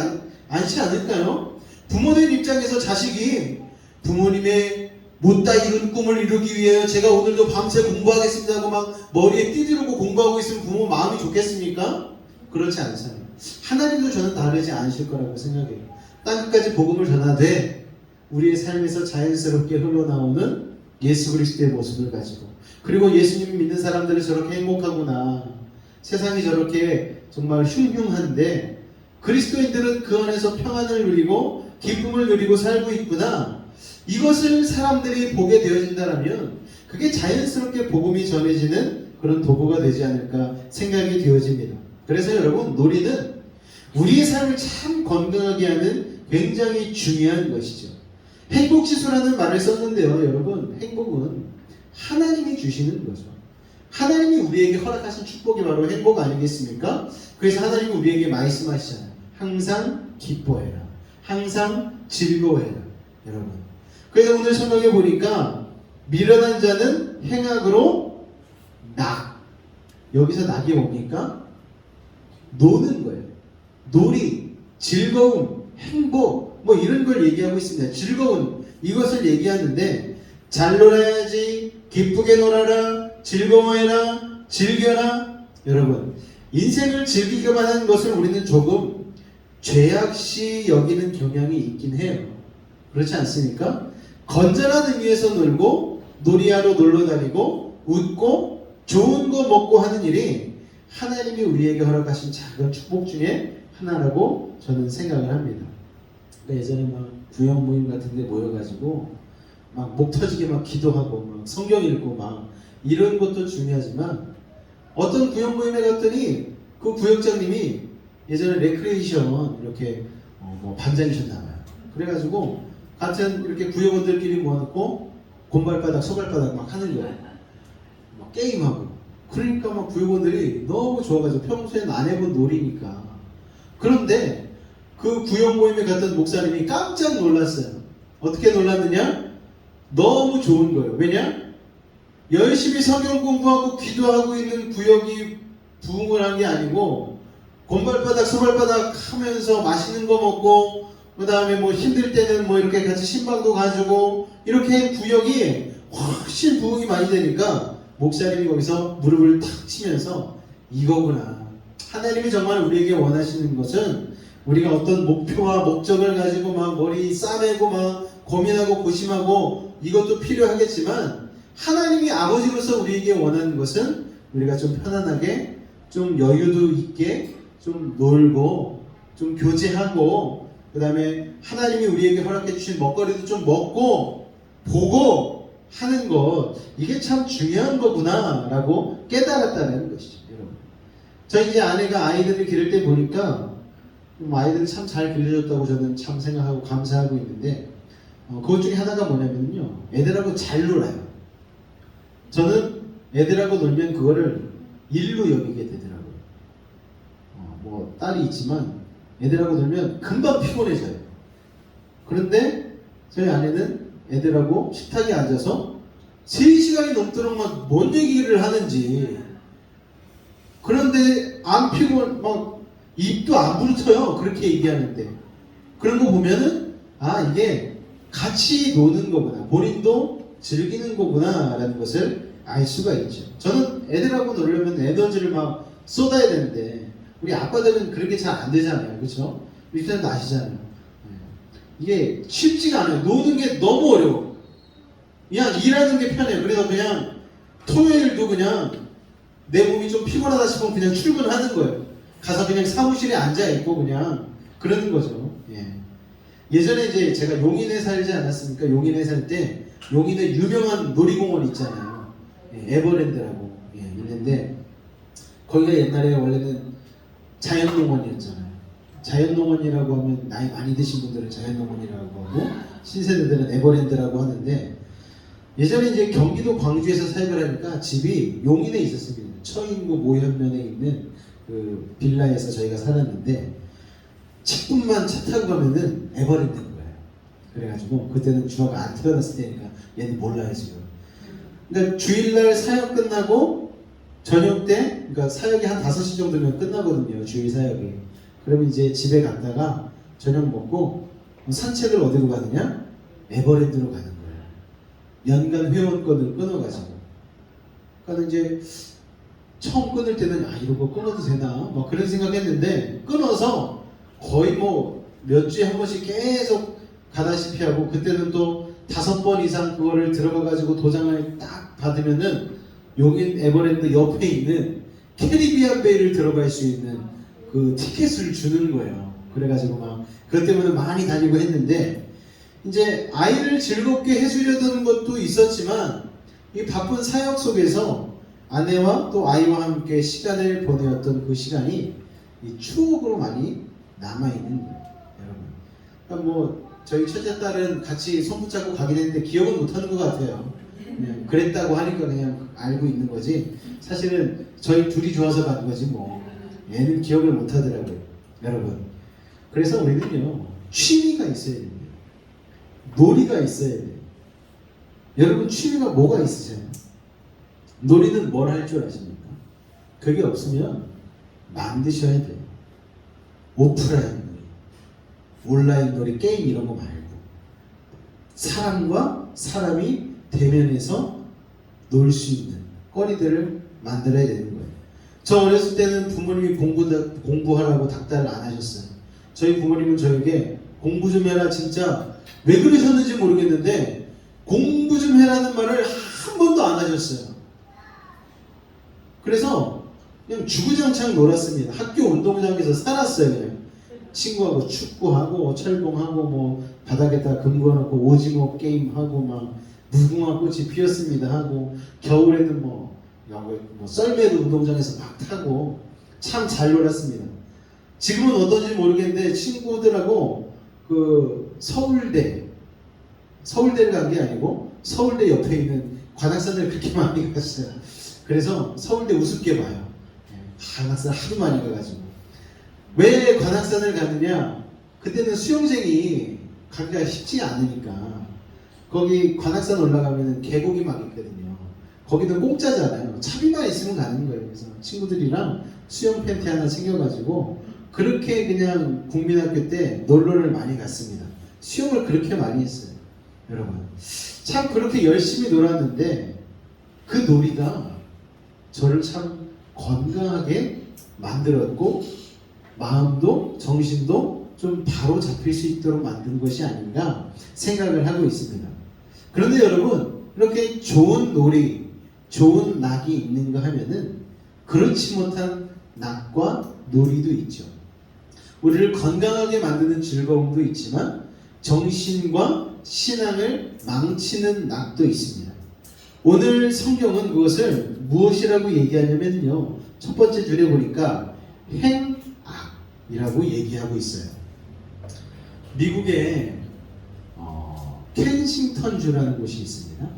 않지 않을까요? 부모님 입장에서 자식이 부모님의 못다 이룬 꿈을 이루기 위해 제가 오늘도 밤새 공부하겠습니다 하고 막 머리에 띠두르고 공부하고 있으면 부모 마음이 좋겠습니까? 그렇지 않잖아요. 하나님도 저는 다르지 않으실 거라고 생각해요. 땅끝까지 복음을 전하되 우리의 삶에서 자연스럽게 흘러나오는 예수 그리스도의 모습을 가지고 그리고 예수님을 믿는 사람들은 저렇게 행복하구나. 세상이 저렇게 정말 흉흉한데 그리스도인들은 그 안에서 평안을 누리고 기쁨을 누리고 살고 있구나. 이것을 사람들이 보게 되어진다면 그게 자연스럽게 복음이 전해지는 그런 도구가 되지 않을까 생각이 되어집니다. 그래서 여러분 놀이는 우리의 삶을 참 건강하게 하는 굉장히 중요한 것이죠. 행복지수라는 말을 썼는데요. 여러분 행복은 하나님이 주시는 거죠. 하나님이 우리에게 허락하신 축복이 바로 행복 아니겠습니까? 그래서 하나님이 우리에게 말씀하시잖아요. 항상 기뻐해라. 항상 즐거워해라. 여러분 그래서 오늘 성경에 보니까 미련한 자는 행악으로 낙. 여기서 낙이 뭡니까? 노는 거예요. 놀이, 즐거움, 행복 뭐 이런 걸 얘기하고 있습니다. 즐거운 이것을 얘기하는데 잘 놀아야지, 기쁘게 놀아라, 즐거워해라, 즐겨라. 여러분 인생을 즐기기만 하는 것을 우리는 조금 죄악시 여기는 경향이 있긴 해요. 그렇지 않습니까? 건전한 의미에서 놀고 놀이하러 놀러 다니고 웃고 좋은 거 먹고 하는 일이 하나님이 우리에게 허락하신 작은 축복 중에 하나라고 저는 생각을 합니다. 그러니까 예전에 막 구역 모임 같은 데 모여가지고 막 목 터지게 막 기도하고 막 성경 읽고 막 이런 것도 중요하지만 어떤 구역 모임에 갔더니 그 구역장님이 예전에 레크레이션 이렇게 뭐 반장이셨나봐요. 그래가지고 같은 이렇게 구역원들끼리 모아놓고 곰발바닥 소발바닥 막 하는 거예요. 막 게임하고. 그러니까 막 구역원들이 너무 좋아가지고 평소에는 안 해본 놀이니까. 그런데 그 구역 모임에 갔던 목사님이 깜짝 놀랐어요. 어떻게 놀랐느냐? 너무 좋은 거예요. 왜냐? 열심히 성경 공부하고 기도하고 있는 구역이 부흥을 한 게 아니고 곰발바닥 소발바닥 하면서 맛있는 거 먹고 그 다음에 뭐 힘들 때는 뭐 이렇게 같이 신방도 가지고 이렇게 구역이 훨씬 부흥이 많이 되니까 목사님이 거기서 무릎을 탁 치면서 이거구나. 하나님이 정말 우리에게 원하시는 것은 우리가 어떤 목표와 목적을 가지고 막 머리 싸매고 막 고민하고 고심하고 이것도 필요하겠지만 하나님이 아버지로서 우리에게 원하는 것은 우리가 좀 편안하게 좀 여유도 있게 좀 놀고 좀 교제하고 그 다음에 하나님이 우리에게 허락해 주신 먹거리도 좀 먹고 보고 하는 것 이게 참 중요한 거구나 라고 깨달았다는 것이죠. 여러분 저희 이제 아내가 아이들을 기를 때 보니까 아이들이 참 잘 길러줬다고 저는 참 생각하고 감사하고 있는데 그것 중에 하나가 뭐냐면요 애들하고 잘 놀아요. 저는 애들하고 놀면 그거를 일로 여기게 되더라고요. 뭐 딸이 있지만 애들하고 놀면 금방 피곤해져요. 그런데 저희 아내는 애들하고 식탁에 앉아서 3시간이 넘도록 막 뭔 얘기를 하는지 그런데 안 피곤 막 입도 안 부르터요. 그렇게 얘기하는데 그런 거 보면은 아 이게 같이 노는 거구나. 본인도 즐기는 거구나 라는 것을 알 수가 있죠. 저는 애들하고 놀려면 에너지를 막 쏟아야 되는데 우리 아빠들은 그렇게 잘 안 되잖아요. 그렇죠? 일단도 아시잖아요. 이게 쉽지가 않아요. 노는 게 너무 어려워. 그냥 일하는 게 편해요. 그래서 그냥 토요일도 그냥 내 몸이 좀 피곤하다 싶으면 그냥 출근하는 거예요. 가서 그냥 사무실에 앉아있고 그냥 그러는 거죠. 예전에 이제 제가 용인에 살지 않았습니까? 용인에 살 때 용인에 유명한 놀이공원 있잖아요. 에버랜드라고 있는데 거기가 옛날에 원래는 자연농원이었잖아요. 자연농원이라고 하면 나이 많이 드신 분들은 자연농원이라고 하고 신세대들은 에버랜드라고 하는데 예전에 이제 경기도 광주에서 사역을 하니까 집이 용인에 있었습니다. 처인구 모현면에 있는 그 빌라에서 저희가 살았는데 10분만 차 타고 가면은 에버랜드인 거예요. 그래가지고 그때는 주아가 안 태어났을 때니까 얘는 몰라요 지금. 그러니까 주일날 사역 끝나고 저녁 때 그러니까 사역이 한 5시 정도면 끝나거든요. 주일 사역이. 그러면 이제 집에 갔다가 저녁 먹고 산책을 어디로 가느냐? 에버랜드로 가는 거예요. 연간 회원권을 끊어가지고. 그러니까 이제 처음 끊을 때는 아 이런 거 끊어도 되나? 막 그런 생각했는데 끊어서 거의 뭐 몇 주에 한 번씩 계속 가다시피 하고 그때는 또 5번 이상 그거를 들어가가지고 도장을 딱 받으면은 용인 에버랜드 옆에 있는 캐리비안 베이를 들어갈 수 있는 그 티켓을 주는 거예요. 그래가지고 막 그것 때문에 많이 다니고 했는데 이제 아이를 즐겁게 해주려던 것도 있었지만 이 바쁜 사역 속에서 아내와 또 아이와 함께 시간을 보내었던 그 시간이 이 추억으로 많이 남아있는 거예요. 여러분. 그러니까 뭐 저희 첫째 딸은 같이 손 붙잡고 가긴 했는데 기억은 못하는 것 같아요. 그냥 그랬다고 하니까 그냥 알고 있는 거지 사실은 저희 둘이 좋아서 가는 거지 뭐 얘는 기억을 못하더라고요. 여러분. 그래서 우리는요 취미가 있어야 됩니다. 놀이가 있어야 돼요. 여러분 취미가 뭐가 있으세요? 놀이는 뭘 할 줄 아십니까? 그게 없으면 만드셔야 돼요. 오프라인 놀이, 온라인 놀이, 게임 이런 거 말고 사람과 사람이 대면해서 놀 수 있는 거리들을 만들어야 되는 거예요. 저 어렸을 때는 부모님이 공부하라고 닥달을 안 하셨어요. 저희 부모님은 저에게 공부 좀 해라, 진짜 왜 그러셨는지 모르겠는데 공부 좀 해라는 말을 한 번도 안 하셨어요. 그래서 그냥 주구장창 놀았습니다. 학교 운동장에서 살았어요. 그냥 친구하고 축구하고 철봉하고 뭐 바닥에다 금 걸어놓고 오징어 게임하고 막 무궁화 꽃이 피었습니다 하고 겨울에는 뭐 썰매도 운동장에서 막 타고 참 잘 놀았습니다. 지금은 어떤지 모르겠는데 친구들하고 그 서울대를 간 게 아니고 서울대 옆에 있는 관악산을 그렇게 많이 갔어요. 그래서 서울대 우습게 봐요. 관악산 하도 많이 가가지고. 왜 관악산을 가느냐? 그때는 수영장이 가기가 쉽지 않으니까. 거기 관악산 올라가면 계곡이 막 있거든요. 거기는 공짜잖아요. 차비만 있으면 가는 거예요. 그래서 친구들이랑 수영 팬티 하나 챙겨가지고 그렇게 그냥 국민학교 때 놀러를 많이 갔습니다. 수영을 그렇게 많이 했어요. 여러분 참 그렇게 열심히 놀았는데 그 놀이가 저를 참 건강하게 만들었고 마음도 정신도 좀 바로 잡힐 수 있도록 만든 것이 아닌가 생각을 하고 있습니다. 그런데 여러분 이렇게 좋은 놀이, 좋은 낙이 있는가 하면은 그렇지 못한 낙과 놀이도 있죠. 우리를 건강하게 만드는 즐거움도 있지만 정신과 신앙을 망치는 낙도 있습니다. 오늘 성경은 그것을 무엇이라고 얘기하냐면요. 첫 번째 줄에 보니까 행악이라고 얘기하고 있어요. 미국에 켄싱턴주라는 곳이 있습니다.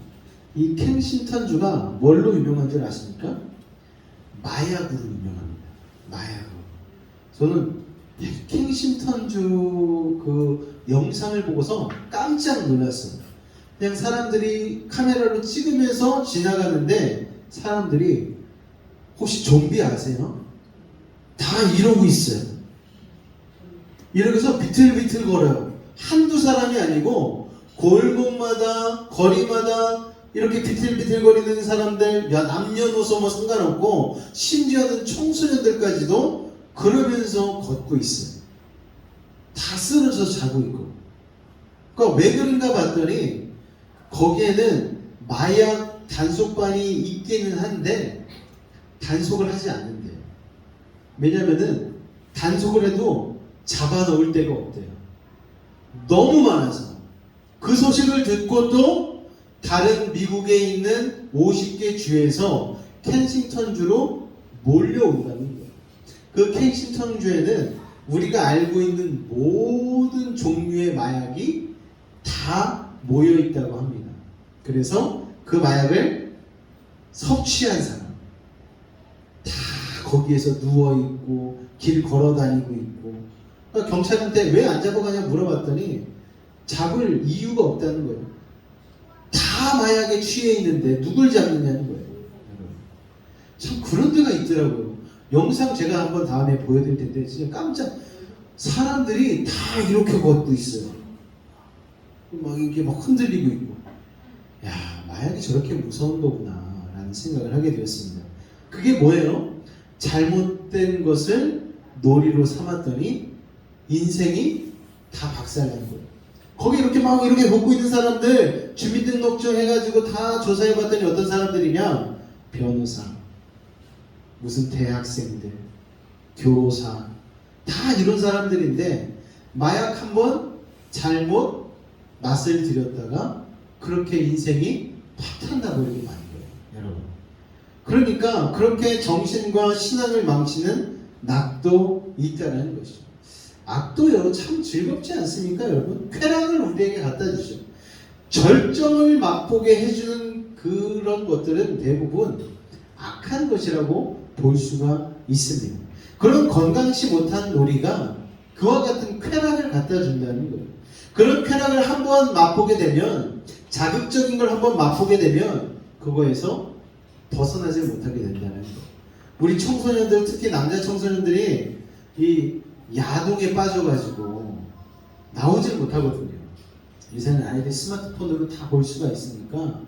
이 켄싱턴주가 뭘로 유명한 줄 아십니까? 마약으로 유명합니다. 마약으로. 저는 켄싱턴주 그 영상을 보고서 깜짝 놀랐어요. 그냥 사람들이 카메라로 찍으면서 지나가는데 사람들이 혹시 좀비 아세요? 다 이러고 있어요. 이러면서 비틀비틀 걸어요. 한두 사람이 아니고 골목마다 거리마다 이렇게 비틀비틀거리는 사람들, 남녀노소 뭐 상관없고 심지어는 청소년들까지도 그러면서 걷고 있어요. 다 쓰러져 자고 있고. 그러니까 왜 그런가 봤더니 거기에는 마약 단속반이 있기는 한데 단속을 하지 않는데요. 왜냐면은 단속을 해도 잡아넣을 데가 없대요. 너무 많아서. 그 소식을 듣고 또 다른 미국에 있는 50개 주에서 켄싱턴주로 몰려온다는 거예요. 그 켄싱턴주에는 우리가 알고 있는 모든 종류의 마약이 다 모여 있다고 합니다. 그래서 그 마약을 섭취한 사람 다 거기에서 누워 있고 길 걸어 다니고 있고. 그러니까 경찰한테 왜 안 잡아가냐 물어봤더니 잡을 이유가 없다는 거예요. 다 마약에 취해 있는데 누굴 잡느냐는 거예요. 참 그런 데가 있더라고요. 영상 제가 한번 다음에 보여드릴 텐데 진짜 깜짝. 사람들이 다 이렇게 걷고 있어요. 막 이렇게 막 흔들리고 있고. 야, 마약이 저렇게 무서운 거구나 라는 생각을 하게 되었습니다. 그게 뭐예요? 잘못된 것을 놀이로 삼았더니 인생이 다 박살난 거예요. 거기 이렇게 막 이렇게 걷고 있는 사람들 주민등록증 해가지고 다 조사해봤더니 어떤 사람들이냐? 변호사, 무슨 대학생들, 교사, 다 이런 사람들인데 마약 한번 잘못 맛을 들였다가 그렇게 인생이 파탄 나버리게 만든 거예요, 여러분. 그러니까 그렇게 정신과 신앙을 망치는 낙도 있다는 것이죠. 악도요 참 즐겁지 않습니까, 여러분? 쾌락을 우리에게 갖다 주죠. 절정을 맛보게 해주는 그런 것들은 대부분 악한 것이라고 볼 수가 있습니다. 그런 건강치 못한 놀이가 그와 같은 쾌락을 갖다 준다는 거예요. 그런 쾌락을 한번 맛보게 되면, 자극적인 걸 한번 맛보게 되면 그거에서 벗어나지 못하게 된다는 거예요. 우리 청소년들, 특히 남자 청소년들이 이 야동에 빠져가지고 나오질 못하거든요. 요새는 아이들 스마트폰으로 다 볼 수가 있으니까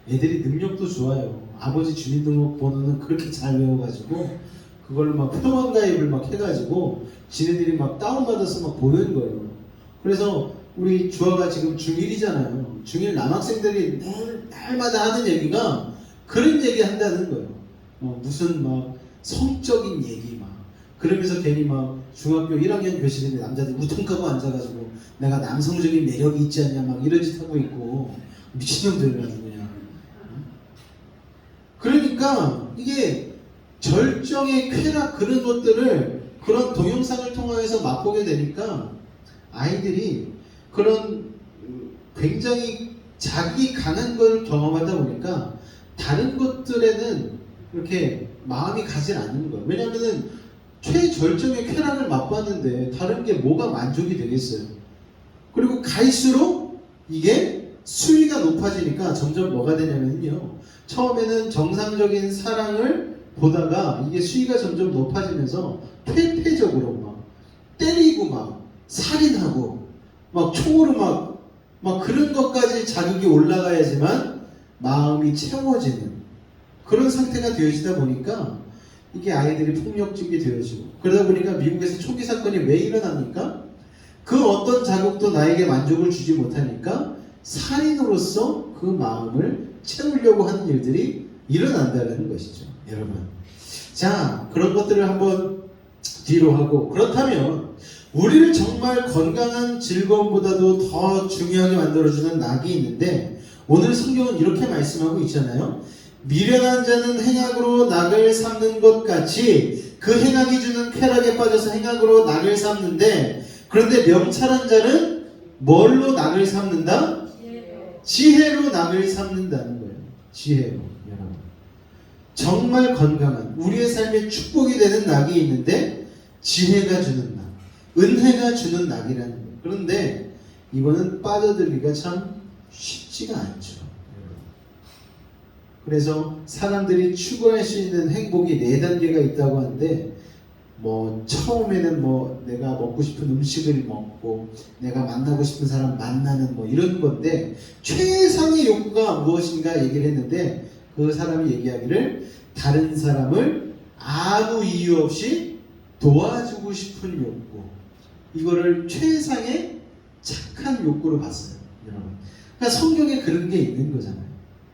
애들이 능력도 좋아요. 아버지 주민등록번호는 그렇게 잘 외워가지고 그걸로 막 회원 가입을 막 해가지고 지네들이 막 다운받아서 막 보는 거예요. 그래서 우리 주아가 지금 중1이잖아요. 중1 남학생들이 날마다 하는 얘기가 그런 얘기 한다는 거예요. 무슨 막 성적인 얘기 막 그러면서 괜히 막 중학교 1학년 교실에 남자들 우통 까고 앉아가지고 내가 남성적인 매력이 있지 않냐 막 이런 짓 하고 있고 미친놈들이라는 거냐. 그러니까 이게 절정의 쾌락 그런 것들을 그런 동영상을 통해서 맛보게 되니까 아이들이 그런 굉장히 자기 강한 걸 경험하다 보니까 다른 것들에는 이렇게 마음이 가지 않는 거예요. 왜냐하면은 최절정의 쾌락을 맛봤는데 다른 게 뭐가 만족이 되겠어요. 그리고 갈수록 이게 수위가 높아지니까 점점 뭐가 되냐면요. 처음에는 정상적인 사랑을 보다가 이게 수위가 점점 높아지면서 퇴폐적으로 막 때리고 막 살인하고 막 총으로 막 그런 것까지 자극이 올라가야지만 마음이 채워지는 그런 상태가 되어지다 보니까 이게 아이들이 폭력적이 되어지고 그러다 보니까 미국에서 총기 사건이 왜 일어납니까? 그 어떤 자극도 나에게 만족을 주지 못하니까 살인으로서 그 마음을 채우려고 하는 일들이 일어난다는 것이죠. 여러분. 자, 그런 것들을 한번 뒤로 하고 그렇다면 우리를 정말 건강한 즐거움보다도 더 중요하게 만들어주는 낙이 있는데 오늘 성경은 이렇게 말씀하고 있잖아요. 미련한 자는 행악으로 낙을 삼는 것 같이 그 행악이 주는 쾌락에 빠져서 행악으로 낙을 삼는데 그런데 명철한 자는 뭘로 낙을 삼는다? 지혜로 낙을 삼는다는 거예요. 지혜로. 여러분. 정말 건강한 우리의 삶에 축복이 되는 낙이 있는데 지혜가 주는 낙, 은혜가 주는 낙이라는 거예요. 그런데 이거는 빠져들기가 참 쉽지가 않죠. 그래서 사람들이 추구할 수 있는 행복이 4단계가 있다고 하는데 뭐 처음에는 뭐 내가 먹고 싶은 음식을 먹고 내가 만나고 싶은 사람 만나는 뭐 이런 건데 최상의 욕구가 무엇인가 얘기를 했는데 그 사람이 얘기하기를 다른 사람을 아무 이유 없이 도와주고 싶은 욕구 이거를 최상의 착한 욕구로 봤어요. 여러분. 그러니까 성경에 그런 게 있는 거잖아요.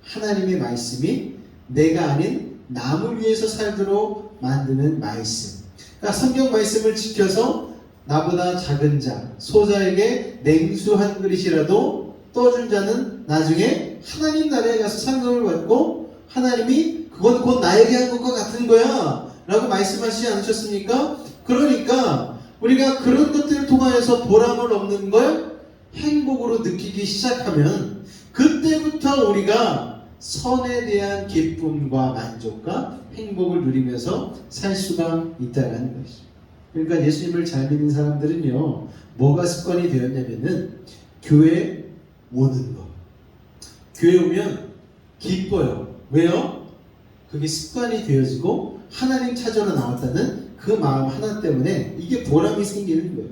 하나님의 말씀이 내가 아닌 남을 위해서 살도록 만드는 말씀. 그러니까 성경 말씀을 지켜서 나보다 작은 자, 소자에게 냉수 한 그릇이라도 떠준 자는 나중에 하나님 나라에 가서 상급을 받고 하나님이 그건 곧 나에게 한 것과 같은 거야 라고 말씀하시지 않으셨습니까? 그러니까 우리가 그런 것들을 통하여서 보람을 얻는 걸 행복으로 느끼기 시작하면 그때부터 우리가 선에 대한 기쁨과 만족과 행복을 누리면서 살 수가 있다는 것이죠. 그러니까 예수님을 잘 믿는 사람들은요, 뭐가 습관이 되었냐면은 교회에 오는 거. 교회 오면 기뻐요. 왜요? 그게 습관이 되어지고 하나님 찾아러 나왔다는 그 마음 하나 때문에 이게 보람이 생기는 거예요.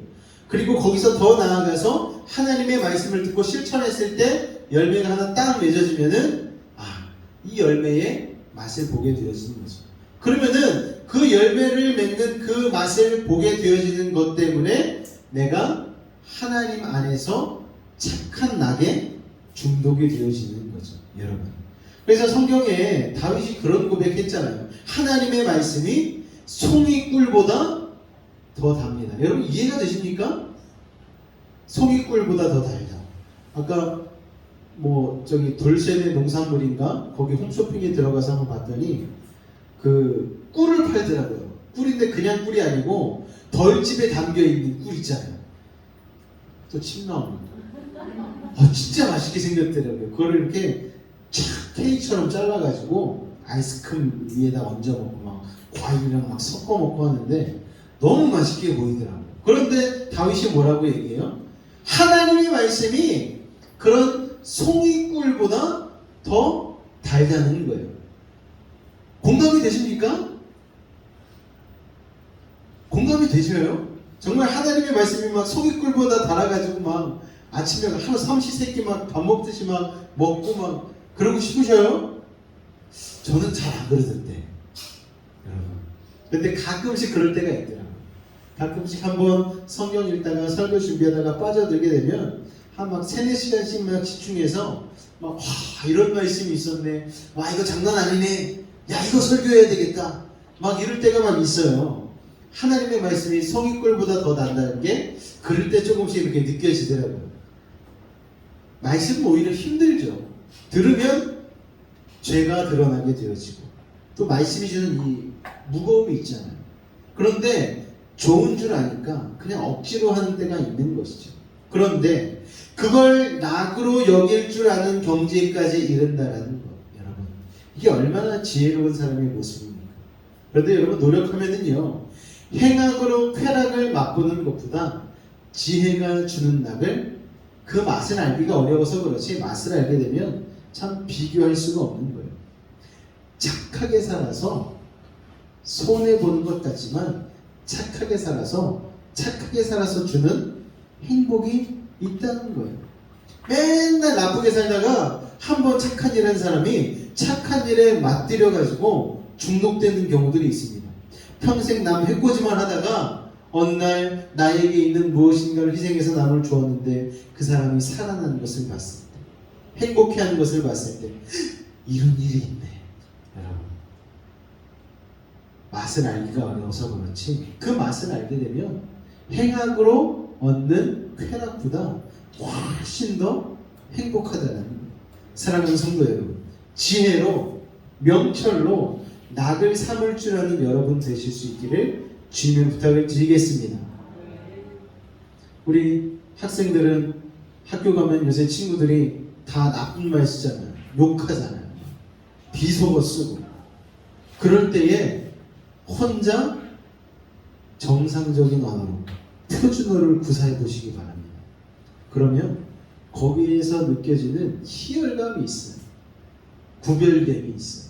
그리고 거기서 더 나아가서 하나님의 말씀을 듣고 실천했을 때 열매가 하나 딱 맺어지면은 이 열매의 맛을 보게 되어지는 거죠. 그러면은 그 열매를 맺는 그 맛을 보게 되어지는 것 때문에 내가 하나님 안에서 착한 낙에 중독이 되어지는 거죠. 여러분. 그래서 성경에 다윗이 그런 고백했잖아요. 하나님의 말씀이 송이꿀보다 더 답니다. 여러분 이해가 되십니까? 송이꿀보다 더 달다. 아까 뭐 저기 돌쇠네 농산물인가 거기 홈쇼핑에 들어가서 한번 봤더니 그 꿀을 팔더라고요. 꿀인데 그냥 꿀이 아니고 벌집에 담겨 있는 꿀 있잖아요. 또 침 나옵니다. 진짜 맛있게 생겼더라고요. 그거를 이렇게 촥 케이크처럼 잘라가지고 아이스크림 위에다 얹어 먹고 막 과일이랑 막 섞어 먹고 하는데 너무 맛있게 보이더라고요. 그런데 다윗이 뭐라고 얘기해요? 하나님의 말씀이 그런 송이꿀보다 더 달다는 거예요. 공감이 되십니까? 공감이 되셔요? 정말 하나님의 말씀이 막 송이꿀보다 달아가지고 막 아침에 하루 삼시세끼 막 밥 먹듯이 막 먹고 막 그러고 싶으셔요? 저는 잘 안 그러던데. 여러분, 근데 가끔씩 그럴 때가 있더라. 가끔씩 한번 성경 읽다가 설교 준비하다가 빠져들게 되면 한 막 3-4시간씩 막 집중해서 막 와 이런 말씀이 있었네. 와 이거 장난 아니네. 야 이거 설교해야 되겠다. 막 이럴 때가 막 있어요. 하나님의 말씀이 성의꼴보다 더 난다는 게 그럴 때 조금씩 이렇게 느껴지더라고요. 말씀은 오히려 힘들죠. 들으면 죄가 드러나게 되어지고 또 말씀이 주는 이 무거움이 있잖아요. 그런데 좋은 줄 아니까 그냥 억지로 하는 때가 있는 것이죠. 그런데 그걸 낙으로 여길 줄 아는 경지에까지 이른다라는 것, 여러분 이게 얼마나 지혜로운 사람의 모습입니까? 그런데 여러분 노력하면은요 행악으로 쾌락을 맛보는 것보다 지혜가 주는 낙을 그 맛을 알기가 어려워서 그렇지 맛을 알게 되면 참 비교할 수가 없는 거예요. 착하게 살아서 손해보는 것 같지만 착하게 살아서 주는 행복이 있다는 거예요. 맨날 나쁘게 살다가 한번 착한 일 한 사람이 착한 일에 맛들여가지고 중독되는 경우들이 있습니다. 평생 남 해코지만 하다가 어느 날 나에게 있는 무엇인가를 희생해서 남을 주었는데 그 사람이 살아나는 것을 봤을 때, 행복해하는 것을 봤을 때 이런 일이 있네. 여러분 맛을 알기가 어려워서 그렇지 그 맛을 알게 되면 행악으로 얻는 쾌락보다 훨씬 더 행복하다는 거예요. 사랑하는 성도 여러분, 지혜로 명철로 낙을 삼을 줄 아는 여러분 되실 수 있기를 주님의 부탁을 드리겠습니다. 우리 학생들은 학교 가면 요새 친구들이 다 나쁜 말 쓰잖아요. 욕하잖아요. 비속어 쓰고. 그럴 때에 혼자 정상적인 언어로 표준어를 구사해 보시기 바랍니다. 그러면 거기에서 느껴지는 희열감이 있어요. 구별됨이 있어요.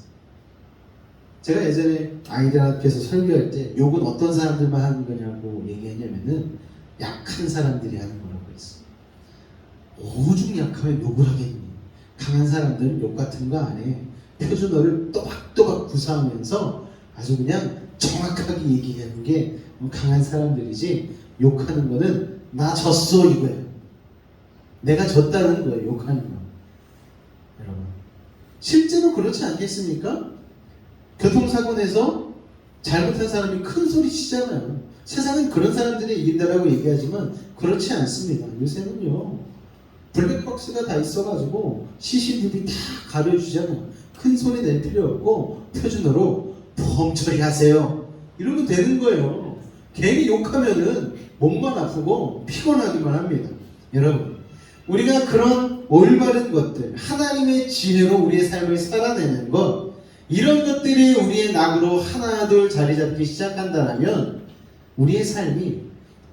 제가 예전에 아이들 앞에서 설교할 때 욕은 어떤 사람들만 하는 거냐고 얘기했냐면은 약한 사람들이 하는 거라고 했어요. 오죽 약하면 욕을 하겠니? 강한 사람들은 욕 같은 거 안 해. 표준어를 또박또박 구사하면서 아주 그냥 정확하게 얘기하는 게 강한 사람들이지 욕하는 거는 나 졌어 이거예요. 내가 졌다는 거예요. 욕하는 거. 여러분 실제로 그렇지 않겠습니까? 교통사고 내서 잘못한 사람이 큰 소리 치잖아요. 세상은 그런 사람들이 이긴다라고 얘기하지만 그렇지 않습니다. 요새는요 블랙박스가 다 있어가지고 CCTV 다 가려주잖아요. 큰 소리 낼 필요 없고 표준어로 보험 처리하세요 이러면 되는 거예요. 괜히 욕하면은 몸만 아프고 피곤하기만 합니다. 여러분 우리가 그런 올바른 것들 하나님의 지혜로 우리의 삶을 살아내는 것 이런 것들이 우리의 낙으로 하나 둘 자리 잡기 시작한다면 우리의 삶이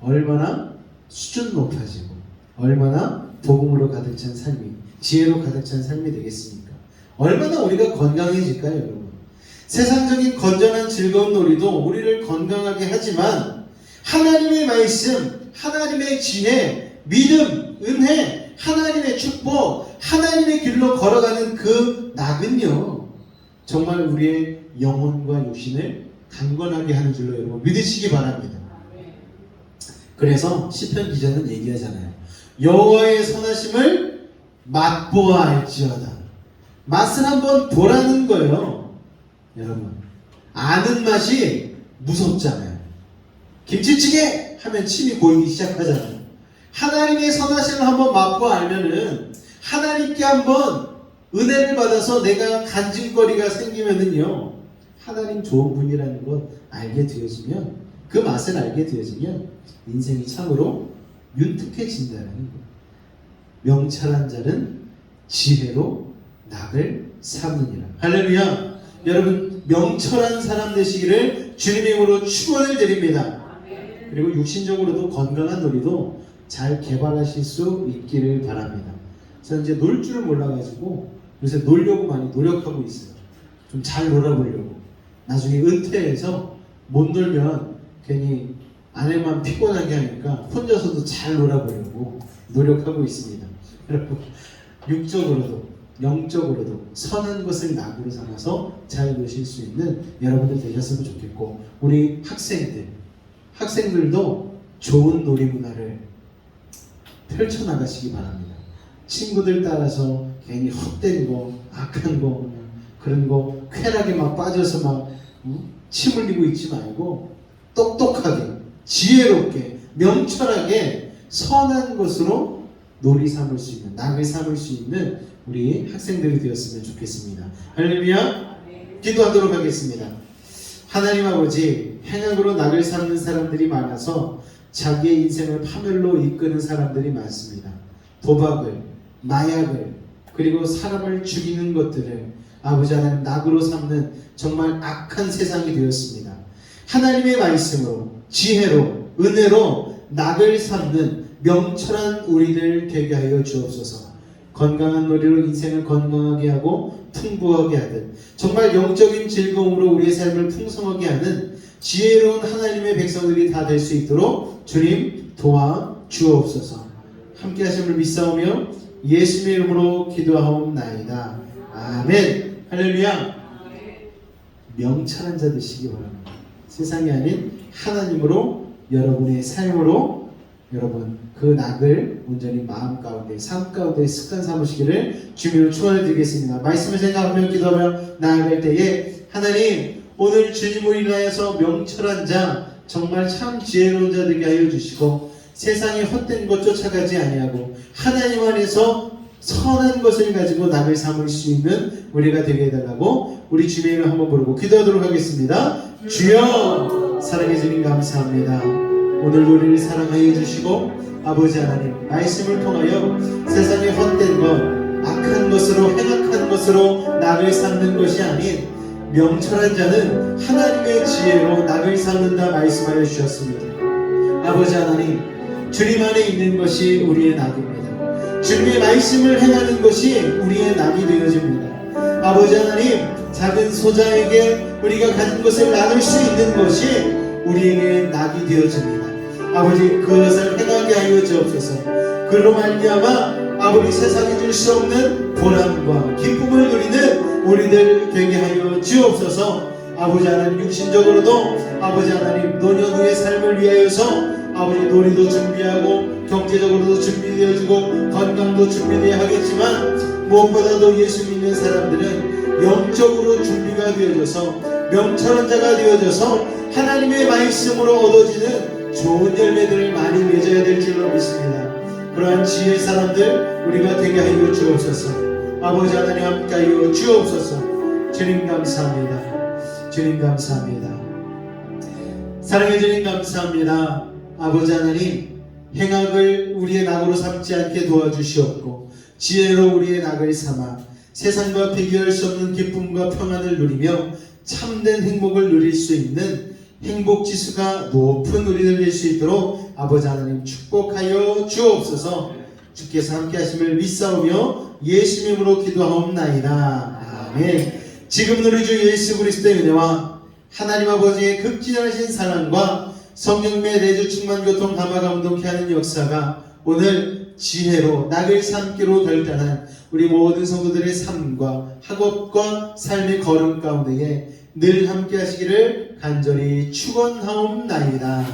얼마나 수준 높아지고 얼마나 복음으로 가득 찬 삶이 지혜로 가득 찬 삶이 되겠습니까? 얼마나 우리가 건강해질까요 여러분? 세상적인 건전한 즐거운 놀이도 우리를 건강하게 하지만 하나님의 말씀, 하나님의 지혜, 믿음, 은혜, 하나님의 축복, 하나님의 길로 걸어가는 그 낙은요 정말 우리의 영혼과 육신을 강건하게 하는 줄로 여러분 믿으시기 바랍니다. 그래서 시편 기자는 얘기하잖아요. 여호와의 선하심을 맛보아 알지어다. 맛을 한번 보라는 거예요. 여러분 아는 맛이 무섭잖아요. 김치찌개 하면 침이 고이기 시작하잖아요. 하나님의 선하심을 한번 맛보아 알면은 하나님께 한번 은혜를 받아서 내가 간증거리가 생기면은요 하나님 좋은 분이라는 것 알게 되어지면 그 맛을 알게 되어지면 인생이 참으로 윤택해진다는 것. 명철한 자는 지혜로 낙을 삼느니라. 할렐루야. 여러분 명철한 사람 되시기를 주님의 이름으로 축원을 드립니다. 그리고 육신적으로도 건강한 놀이도 잘 개발하실 수 있기를 바랍니다. 저는 이제 놀 줄 몰라가지고 요새 놀려고 많이 노력하고 있어요. 좀 잘 놀아보려고. 나중에 은퇴해서 못 놀면 괜히 아내만 피곤하게 하니까 혼자서도 잘 놀아보려고 노력하고 있습니다. 여러분 육적으로도 영적으로도 선한 것을 낙으로 삼아서 잘 노실 수 있는 여러분들 되셨으면 좋겠고, 우리 학생들도 좋은 놀이 문화를 펼쳐나가시기 바랍니다. 친구들 따라서 괜히 헛된 거, 악한 거, 그런 거 쾌락에 막 빠져서 막 침 흘리고 있지 말고 똑똑하게, 지혜롭게, 명철하게 선한 것으로 놀이 삼을 수 있는, 낙을 삼을 수 있는 우리 학생들이 되었으면 좋겠습니다. 할렐루야. 기도하도록 하겠습니다. 하나님 아버지, 행악으로 낙을 삼는 사람들이 많아서 자기의 인생을 파멸로 이끄는 사람들이 많습니다. 도박을, 마약을, 그리고 사람을 죽이는 것들을 아버지 하나님 낙으로 삼는 정말 악한 세상이 되었습니다. 하나님의 말씀으로, 지혜로, 은혜로 낙을 삼는 명철한 우리들 되게 하여 주옵소서. 건강한 놀이로 인생을 건강하게 하고 풍부하게 하듯, 정말 영적인 즐거움으로 우리의 삶을 풍성하게 하는 지혜로운 하나님의 백성들이 다 될 수 있도록 주님 도와 주옵소서. 함께 하심을 믿사오며 예수님의 이름으로 기도하옵나이다. 아멘. 할렐루야. 명철한 자 되시기 바랍니다. 세상이 아닌 하나님으로, 여러분의 삶으로 여러분 그 낙을 온전히 마음 가운데, 삶 가운데 습관 삼으시기를 주님으로 축원을 드리겠습니다. 말씀을 생각하며 기도하며 나아갈 때에 하나님, 오늘 주님을 인하여서 명철한 자, 정말 참 지혜로운 자 되게 하여 주시고, 세상의 헛된 것 쫓아가지 아니하고 하나님 안에서 선한 것을 가지고 낙을 삼을 수 있는 우리가 되게 해달라고 우리 주님의 이름을 한번 부르고 기도하도록 하겠습니다. 주여, 사랑해 주님 감사합니다. 오늘 우리를 사랑하여 주시고 아버지 하나님, 말씀을 통하여 세상의 헛된 것, 악한 것으로, 행악한 것으로 낙을 삼는 것이 아닌 명철한 자는 하나님의 지혜로 낙을 삼는다 말씀하여 주셨습니다. 아버지 하나님, 주님 안에 있는 것이 우리의 낙입니다. 주님의 말씀을 행하는 것이 우리의 낙이 되어집니다. 아버지 하나님, 작은 소자에게 우리가 가진 것을 나눌 수 있는 것이 우리에게 낙이 되어집니다. 아버지, 그것을 행하게 하여 주옵소서. 그로 말미암아 아버지 세상이 줄 수 없는 보람과 기쁨을 누리는 우리들 되게 하여 주옵소서. 아버지 하나님, 육신적으로도 아버지 하나님 노년후의 삶을 위하여서 아버지 놀이도 준비하고 경제적으로도 준비되어지고 건강도 준비되어야 하겠지만, 무엇보다도 예수 믿는 사람들은 영적으로 준비가 되어져서 명철한 자가 되어져서 하나님의 말씀으로 얻어지는 좋은 열매들을 많이 맺어야 될 줄로 믿습니다. 그러한 지혜의 사람들 우리가 되게 하여 주옵소서. 아버지 하나님 함께 하여 주옵소서. 주님 감사합니다. 주님 감사합니다. 사랑해 주님 감사합니다. 아버지 하나님, 행악을 우리의 낙으로 삼지 않게 도와주시옵고 지혜로 우리의 낙을 삼아 세상과 비교할 수 없는 기쁨과 평안을 누리며 참된 행복을 누릴 수 있는 행복지수가 높은 우리들 될 수 있도록 아버지 하나님 축복하여 주옵소서. 주께서 함께 하심을 믿사오며 예수 이름으로 기도하옵나이다. 아멘. 지금 우리 주 예수 그리스도의 은혜와 하나님 아버지의 극진하신 사랑과 성령의 내주 충만 교통 감화 감동케 하는 역사가 오늘 지혜로 낙을 삼기로 결단한 우리 모든 성도들의 삶과 학업과 삶의 걸음 가운데에 늘 함께 하시기를 간절히 축원하옵나이다.